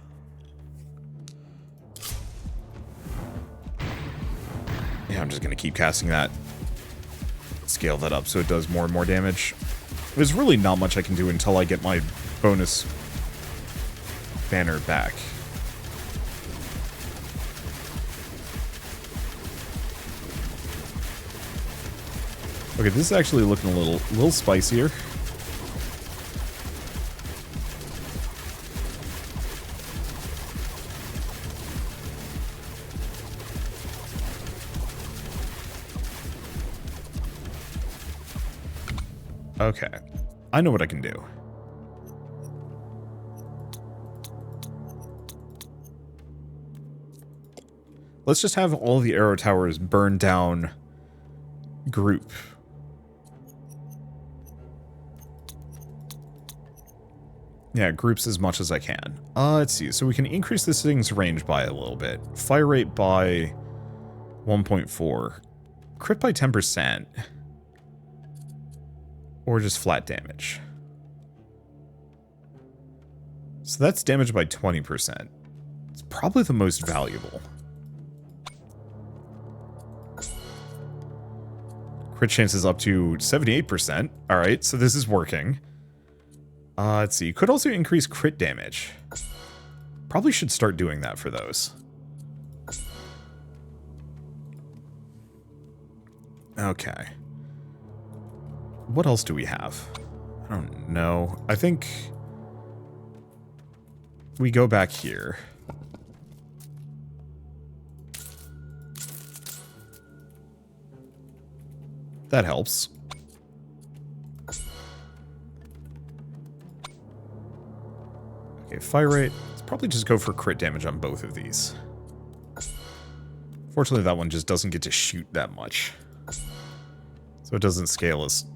Yeah, I'm just going to keep casting that. Scale that up so it does more and more damage. There's really not much I can do until I get my bonus banner back. Okay, this is actually looking a little spicier. Okay, I know what I can do. Let's just have all the arrow towers burn down group. Yeah, groups as much as I can. Let's see. So we can increase this thing's range by a little bit. Fire rate by 1.4. Crit by 10%. Or just flat damage. So that's damage by 20%. It's probably the most valuable. Crit chances up to 78%. Alright, so this is working. Let's see. You could also increase crit damage. Probably should start doing that for those. Okay. What else do we have? I don't know. I think we go back here. That helps. Okay, fire rate. Let's probably just go for crit damage on both of these. Fortunately, that one just doesn't get to shoot that much. So it doesn't scale as...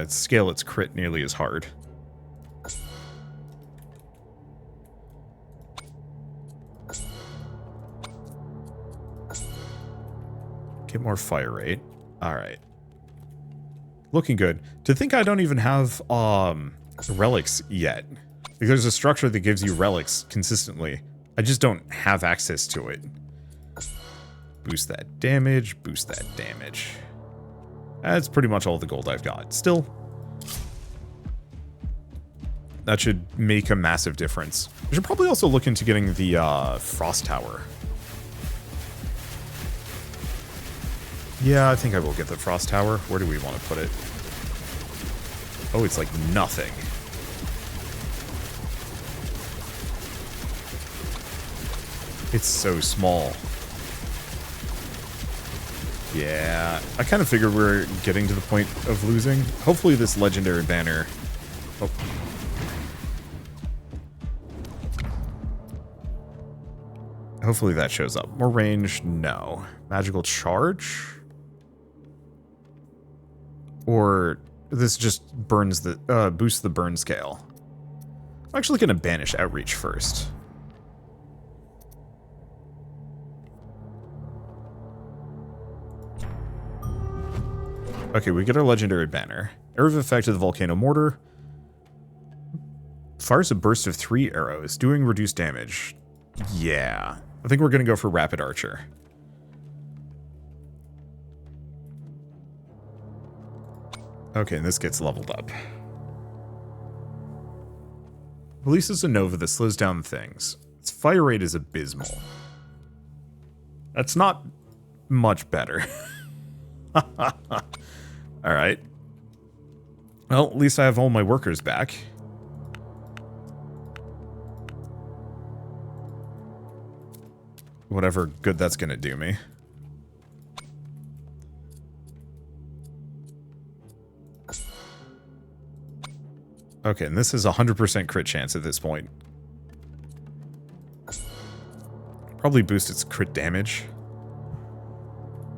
scale its crit nearly as hard. Get more fire rate. Alright. Looking good. To think I don't even have, relics yet. Like, there's a structure that gives you relics consistently. I just don't have access to it. Boost that damage, boost that damage. That's pretty much all the gold I've got. Still, that should make a massive difference. We should probably also look into getting the frost tower. Yeah, I think I will get the frost tower. Where do we want to put it? Oh, it's like nothing. It's so small. Yeah, I kind of figured we were getting to the point of losing. Hopefully this legendary banner... Oh. Hopefully that shows up. More range? No. Magical charge? Or this just burns the... boosts the burn scale. I'm actually going to banish outreach first. Okay, we get our legendary banner. Arrow of effect of the volcano mortar. Fires a burst of 3 arrows, doing reduced damage. Yeah. I think we're going to go for rapid archer. Okay, and this gets leveled up. Releases a nova that slows down things. Its fire rate is abysmal. That's not much better. Alright. Well, at least I have all my workers back. Whatever good that's gonna do me. Okay, and this is 100% crit chance at this point. Probably boost its crit damage.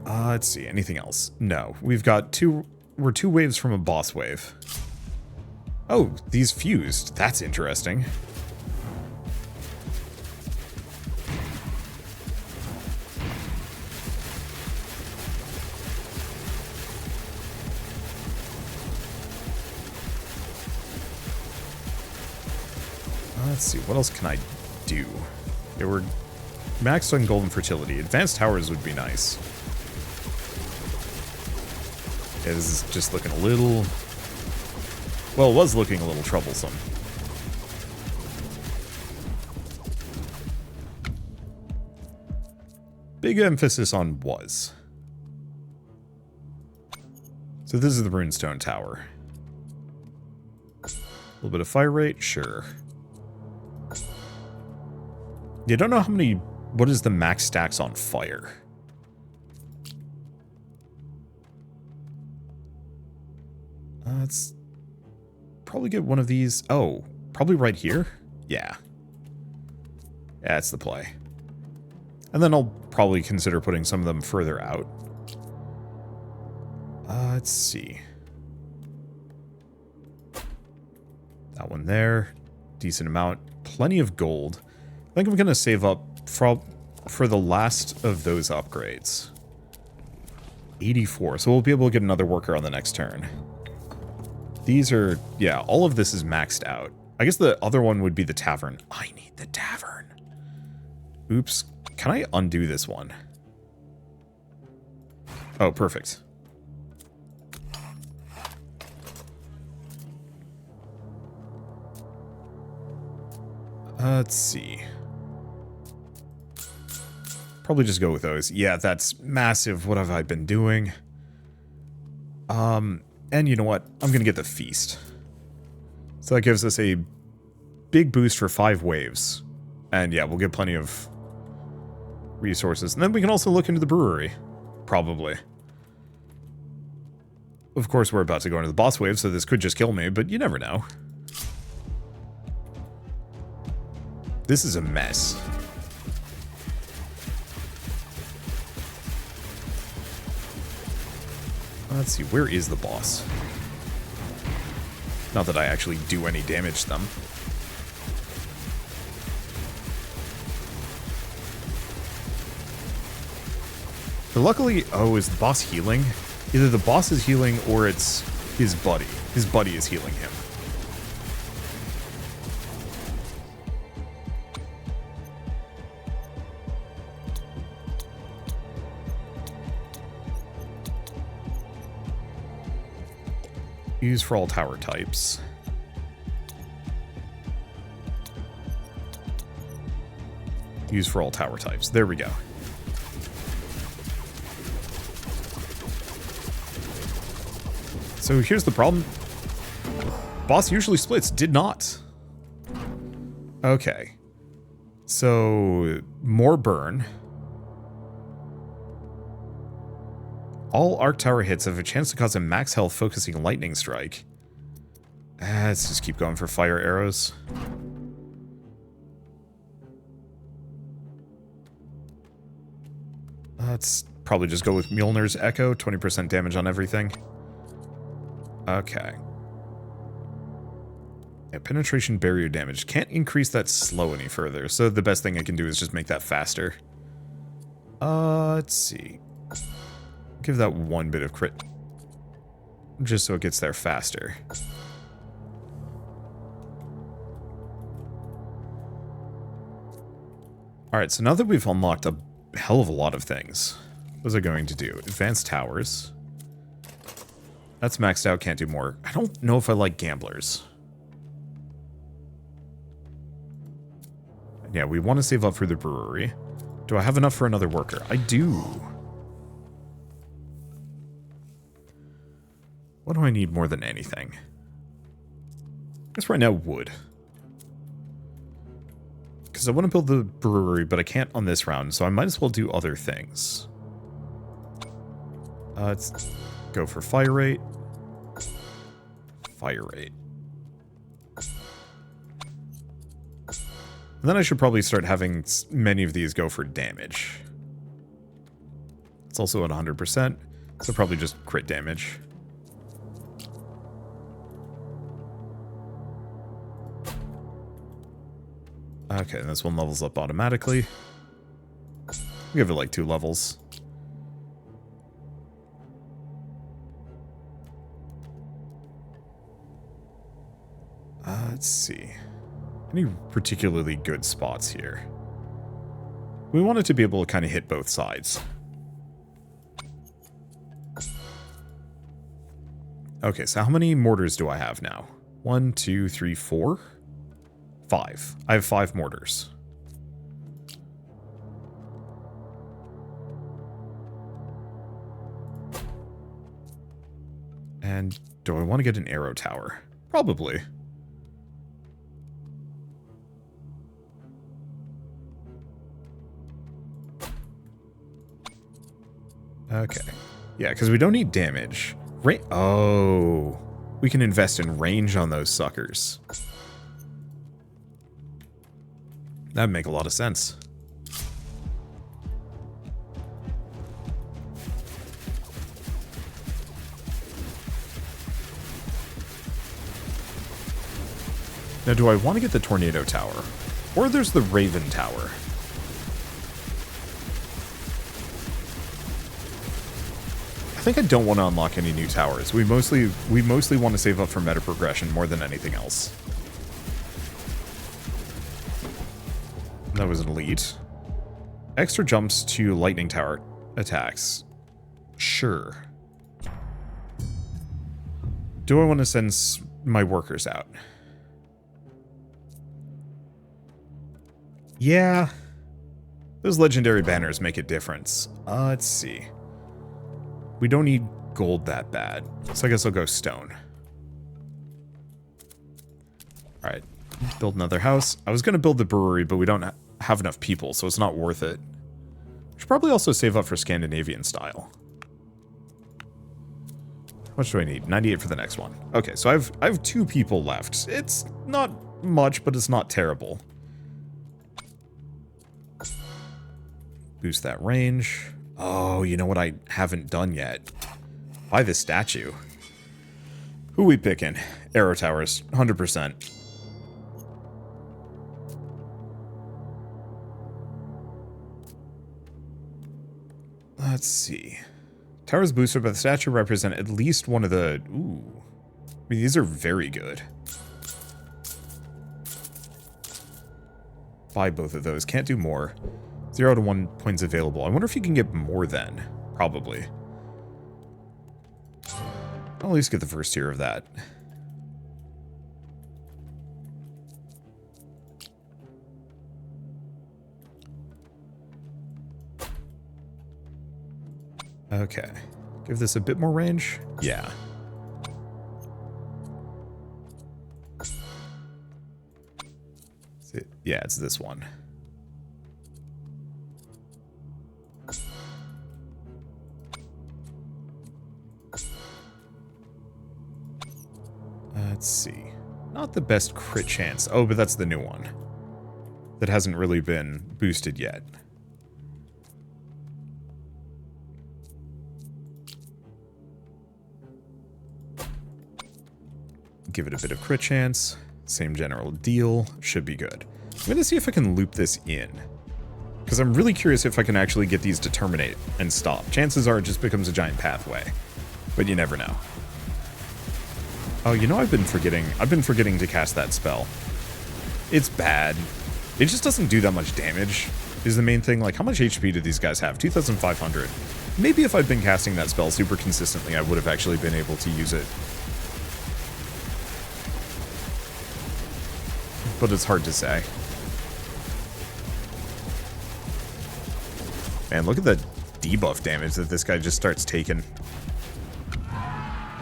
Let's see, anything else? No, we've got we're 2 waves from a boss wave. Oh, these fused. That's interesting. Let's see, what else can I do? They were maxed on golden fertility. Advanced towers would be nice. Yeah, this is just looking a little... Well, it was looking a little troublesome. Big emphasis on was. So this is the runestone tower. A little bit of fire rate, sure. You don't know how many... What is the max stacks on fire? Let's probably get one of these. Oh, probably right here? Yeah. Yeah, that's the play. And then I'll probably consider putting some of them further out. Let's see. That one there. Decent amount. Plenty of gold. I think I'm going to save up for the last of those upgrades. 84. So we'll be able to get another worker on the next turn. These are... Yeah, all of this is maxed out. I guess the other one would be the tavern. I need the tavern. Oops. Can I undo this one? Oh, perfect. Let's see. Probably just go with those. Yeah, that's massive. What have I been doing? And you know what? I'm going to get the feast. So that gives us a big boost for 5 waves. And yeah, we'll get plenty of resources. And then we can also look into the brewery. Probably. Of course, we're about to go into the boss wave, so this could just kill me, but you never know. This is a mess. Let's see, where is the boss? Not that I actually do any damage to them. But luckily, oh, is the boss healing? Either the boss is healing or it's his buddy. His buddy is healing him. Use for all tower types. Use for all tower types. There we go. So here's the problem. Boss usually splits. Did not. Okay. So more burn. All Arc Tower hits have a chance to cause a max health focusing lightning strike. Let's just keep going for fire arrows. Let's probably just go with Mjolnir's Echo, 20% damage on everything. Okay. Yeah, penetration barrier damage. Can't increase that slow any further, so the best thing I can do is just make that faster. Let's see. Give that one bit of crit. Just so it gets there faster. Alright, so now that we've unlocked a hell of a lot of things, what is it going to do? Advanced towers. That's maxed out, can't do more. I don't know if I like gamblers. Yeah, we want to save up for the brewery. Do I have enough for another worker? I do. What do I need more than anything? I guess right now wood. Because I want to build the brewery, but I can't on this round, so I might as well do other things. Let's go for fire rate. Fire rate. And then I should probably start having many of these go for damage. It's also at 100%, so probably just crit damage. Okay, this one levels up automatically. Give it like 2 levels. Let's see. Any particularly good spots here? We want it to be able to kind of hit both sides. Okay, so how many mortars do I have now? 1, 2, 3, 4? 5. I have 5 mortars. And do I want to get an arrow tower? Probably. Okay. Yeah, because we don't need damage. Oh. We can invest in range on those suckers. That'd make a lot of sense. Now, do I want to get the Tornado Tower? Or there's the Raven Tower? I think I don't want to unlock any new towers. We mostly want to save up for meta progression more than anything else. That was an elite. Extra jumps to lightning tower attacks. Sure. Do I want to send my workers out? Yeah. Those legendary banners make a difference. Let's see. We don't need gold that bad, so I guess I'll go stone. Alright, build another house. I was going to build the brewery, but we don't have enough people, so it's not worth it. Should probably also save up for Scandinavian style. How much do I need? 98 for the next one. Okay, so I have 2 people left. It's not much, but it's not terrible. Boost that range. Oh, you know what I haven't done yet? Buy the statue. Who we picking? Arrow towers, 100%. Let's see. Towers boosted by the statue represent at least one of the... Ooh. I mean, these are very good. Buy both of those. Can't do more. 0 to 1 points available. I wonder if you can get more then. Probably. I'll at least get the first tier of that. Okay. Give this a bit more range? Yeah. Yeah, it's this one. Let's see. Not the best crit chance. Oh, but that's the new one. That hasn't really been boosted yet. Give it a bit of crit chance. Same general deal. Should be good. I'm going to see if I can loop this in. Because I'm really curious if I can actually get these to terminate and stop. Chances are it just becomes a giant pathway. But you never know. Oh, you know I've been forgetting to cast that spell. It's bad. It just doesn't do that much damage, is the main thing. Like, how much HP do these guys have? 2,500. Maybe if I'd been casting that spell super consistently, I would have actually been able to use it. But it's hard to say. Man, look at the debuff damage that this guy just starts taking.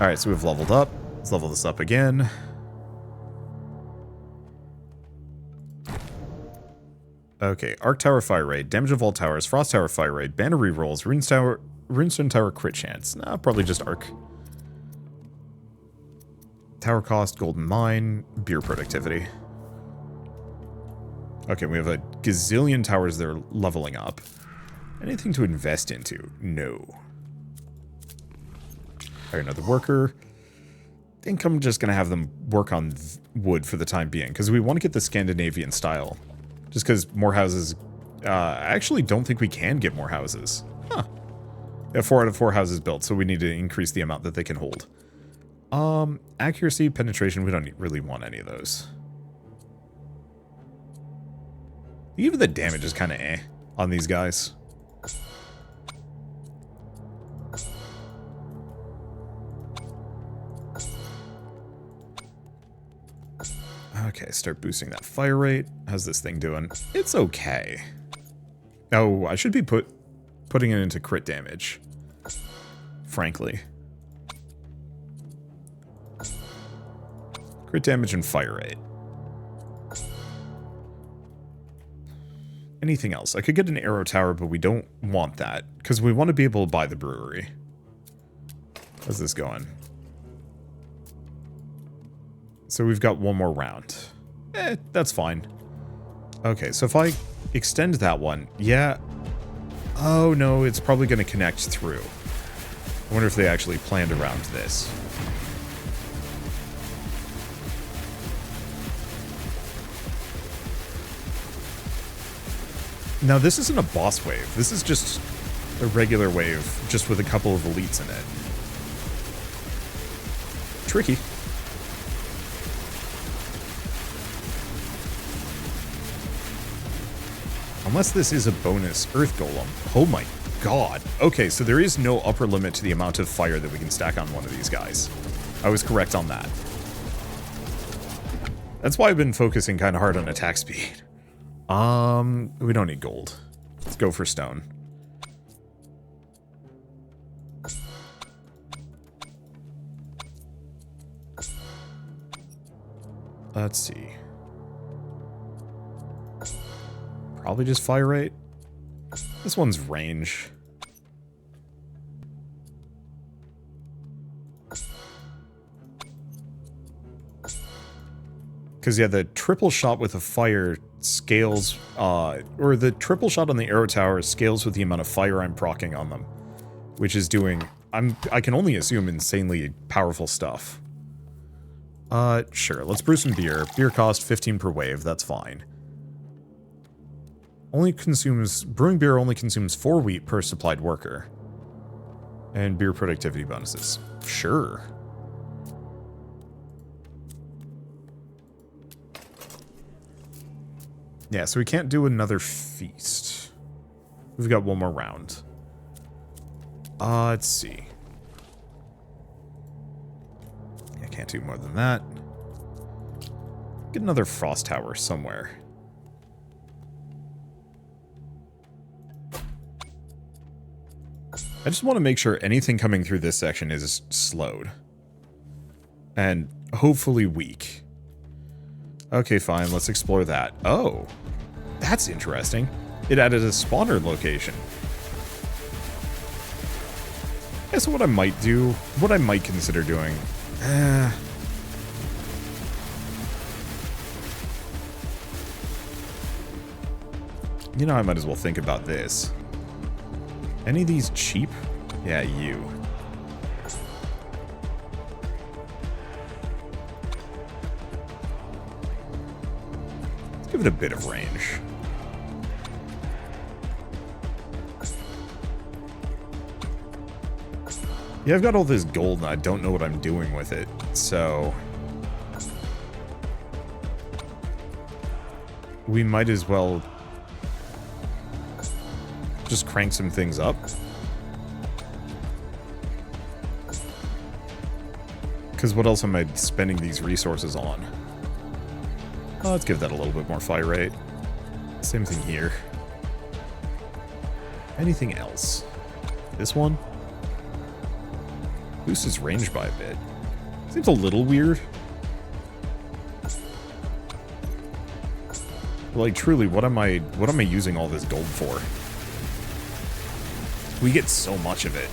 Alright, so we've leveled up. Let's level this up again. Okay, Arc Tower Fire Rate, Damage of all towers, Frost Tower Fire Rate, Banner rerolls, Runestone Tower crit chance. Nah, probably just Arc. Tower cost, Golden Mine, Beer productivity. Okay, we have a gazillion towers that are leveling up. Anything to invest into? No. Alright, another worker. I think I'm just going to have them work on wood for the time being, because we want to get the Scandinavian style. Just because more houses... I actually don't think we can get more houses. Huh. We have 4 out of 4 houses built, so we need to increase the amount that they can hold. Accuracy, penetration, we don't really want any of those. Even the damage is kind of eh on these guys. Okay, start boosting that fire rate. How's this thing doing? It's okay. Oh, I should be putting it into crit damage. Frankly. Crit damage and fire rate. Anything else? I could get an arrow tower, but we don't want that. Because we want to be able to buy the brewery. How's this going? So we've got one more round. That's fine. Okay, so if I extend that one, yeah. Oh no, it's probably going to connect through. I wonder if they actually planned around this. Now this isn't a boss wave. This is just a regular wave, just with a couple of elites in it. Tricky. Unless this is a bonus Earth Golem. Oh my god. Okay, so there is no upper limit to the amount of fire that we can stack on one of these guys. I was correct on that. That's why I've been focusing kind of hard on attack speed. We don't need gold. Let's go for stone. Let's see. Probably just fire rate. This one's range. Because, yeah, the triple shot with a fire scales, or the triple shot on the arrow tower scales with the amount of fire I'm proccing on them. Which is doing, I can only assume, insanely powerful stuff. Sure, let's brew some beer. Beer cost 15 per wave, that's fine. Brewing beer only consumes 4 wheat per supplied worker. And beer productivity bonuses. Sure. Yeah, so we can't do another feast. We've got one more round. Let's see. I can't do more than that. Get another frost tower somewhere. I just want to make sure anything coming through this section is slowed. And hopefully weak. Okay, fine, let's explore that. Oh, that's interesting. It added a spawner location. Yeah, so what I might do, what I might consider doing, you know, I might as well think about this. Any of these cheap? Yeah, you. Let's give it a bit of range. Yeah, I've got all this gold and I don't know what I'm doing with it, so... we might as well just crank some things up. Because what else am I spending these resources on? Oh, let's give that a little bit more fire rate. Same thing here. Anything else? This one? Boosts his range by a bit. Seems a little weird. Like, truly, what am I using all this gold for? We get so much of it.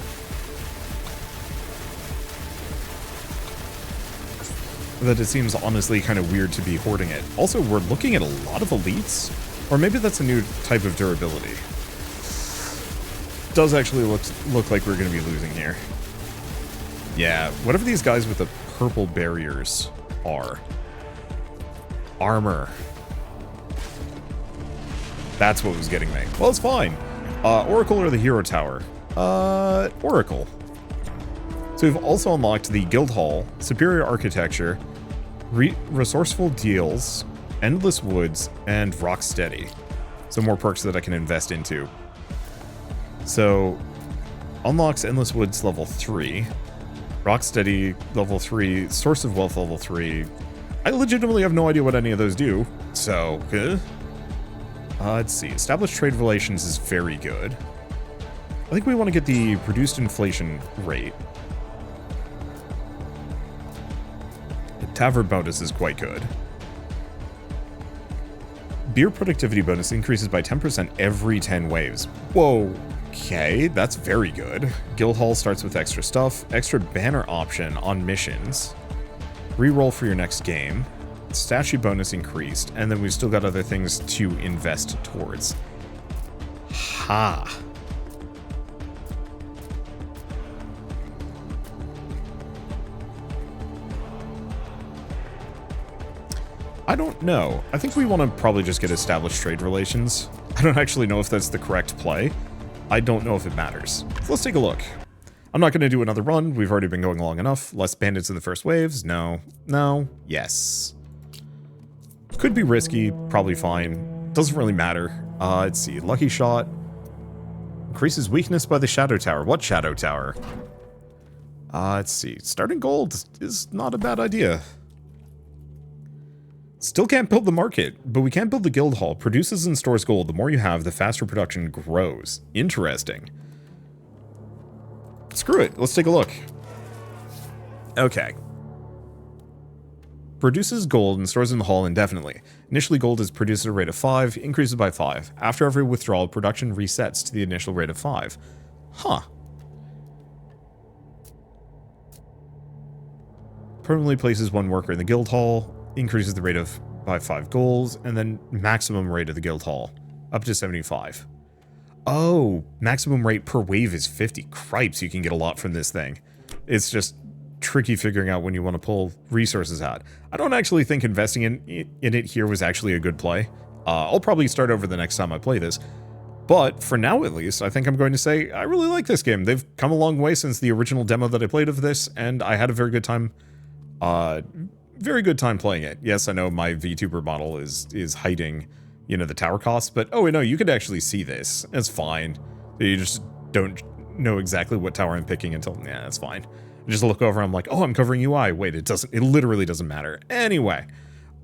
That it seems honestly kind of weird to be hoarding it. Also, we're looking at a lot of elites. Or maybe that's a new type of durability. Does actually look like we're going to be losing here. Yeah, whatever these guys with the purple barriers are. Armor. That's what was getting me. Well, it's fine. Oracle or the Hero Tower? Oracle. So we've also unlocked the Guild Hall, Superior Architecture, Resourceful Deals, Endless Woods, and Rocksteady. Some more perks that I can invest into. So, unlocks Endless Woods level 3, Rocksteady level 3, Source of Wealth level 3. I legitimately have no idea what any of those do, so, let's see. Established trade relations is very good. I think we want to get the reduced inflation rate. The tavern bonus is quite good. Beer productivity bonus increases by 10% every 10 waves. Whoa. Okay, that's very good. Guild Hall starts with extra stuff, extra banner option on missions, reroll for your next game, statue bonus increased, and then we've still got other things to invest towards. Ha! I don't know. I think we want to probably just get established trade relations. I don't actually know if that's the correct play. I don't know if it matters. So let's take a look. I'm not going to do another run. We've already been going long enough. Less bandits in the first waves. No. No. Yes. Could be risky. Probably fine. Doesn't really matter. Let's see. Lucky shot. Increases weakness by the Shadow Tower. What Shadow Tower? Let's see. Starting gold is not a bad idea. Still can't build the market, but we can build the guild hall. Produces and stores gold. The more you have, the faster production grows. Interesting. Screw it. Let's take a look. Okay. Produces gold and stores in the hall indefinitely. Initially, gold is produced at a rate of 5, increases by 5. After every withdrawal, production resets to the initial rate of 5. Huh. Permanently places one worker in the guild hall. Increases the rate of by 5 goals, and then maximum rate of the guild hall up to 75. Oh, maximum rate per wave is 50. Cripes, you can get a lot from this thing. It's just tricky figuring out when you want to pull resources out. I don't actually think investing in it here was actually a good play. I'll probably start over the next time I play this. But for now, at least, I think I'm going to say I really like this game. They've come a long way since the original demo that I played of this, and I had a very good time. Very good time playing it. Yes, I know my VTuber model is hiding, you know, the tower costs, but oh, no, you could actually see this. It's fine. You just don't know exactly what tower I'm picking until, yeah, that's fine. I just look over, I'm like, oh, I'm covering UI. Wait, it literally doesn't matter. Anyway,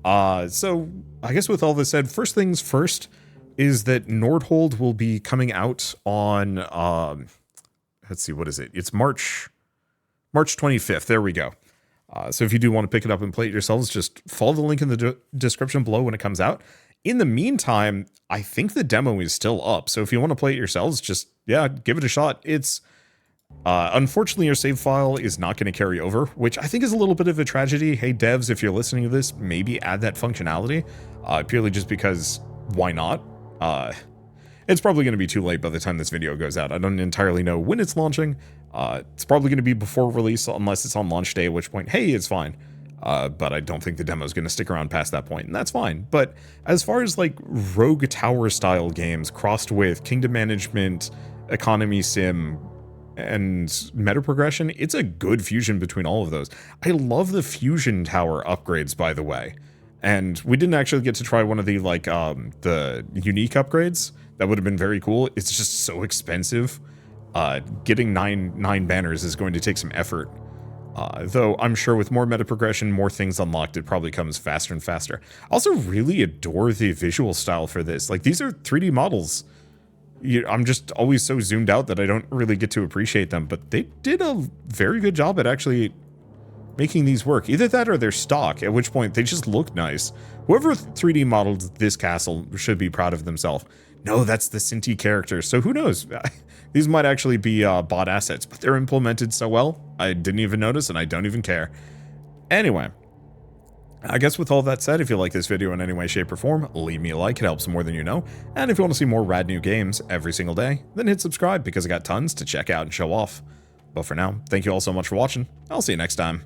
so I guess with all this said, first things first is that Nordhold will be coming out on, let's see, what is it? It's March 25th. There we go. So if you do want to pick it up and play it yourselves, just follow the link in the description below when it comes out. In the meantime, I think the demo is still up. So if you want to play it yourselves, just, yeah, give it a shot. It's Unfortunately, your save file is not going to carry over, which I think is a little bit of a tragedy. Hey, devs, if you're listening to this, maybe add that functionality, purely just because why not? It's probably going to be too late by the time this video goes out. I don't entirely know when it's launching. It's probably going to be before release, unless it's on launch day, at which point, hey, it's fine. But I don't think the demo is going to stick around past that point, and that's fine. But as far as like rogue tower style games crossed with kingdom management, economy sim, and meta progression, it's a good fusion between all of those. I love the fusion tower upgrades, by the way. And we didn't actually get to try one of the like the unique upgrades. That would have been very cool. It's just so expensive. Getting nine banners is going to take some effort. Though I'm sure with more meta progression, more things unlocked, it probably comes faster and faster. I also really adore the visual style for this. Like, these are 3D models. I'm just always so zoomed out that I don't really get to appreciate them, but they did a very good job at actually making these work. Either that or they're stock, at which point they just look nice. Whoever 3D modeled this castle should be proud of themselves. No, that's the Sinti character, so who knows? These might actually be bot assets, but they're implemented so well, I didn't even notice and I don't even care. Anyway, I guess with all that said, if you like this video in any way, shape, or form, leave me a like, it helps more than you know. And if you want to see more rad new games every single day, then hit subscribe because I got tons to check out and show off. But for now, thank you all so much for watching. I'll see you next time.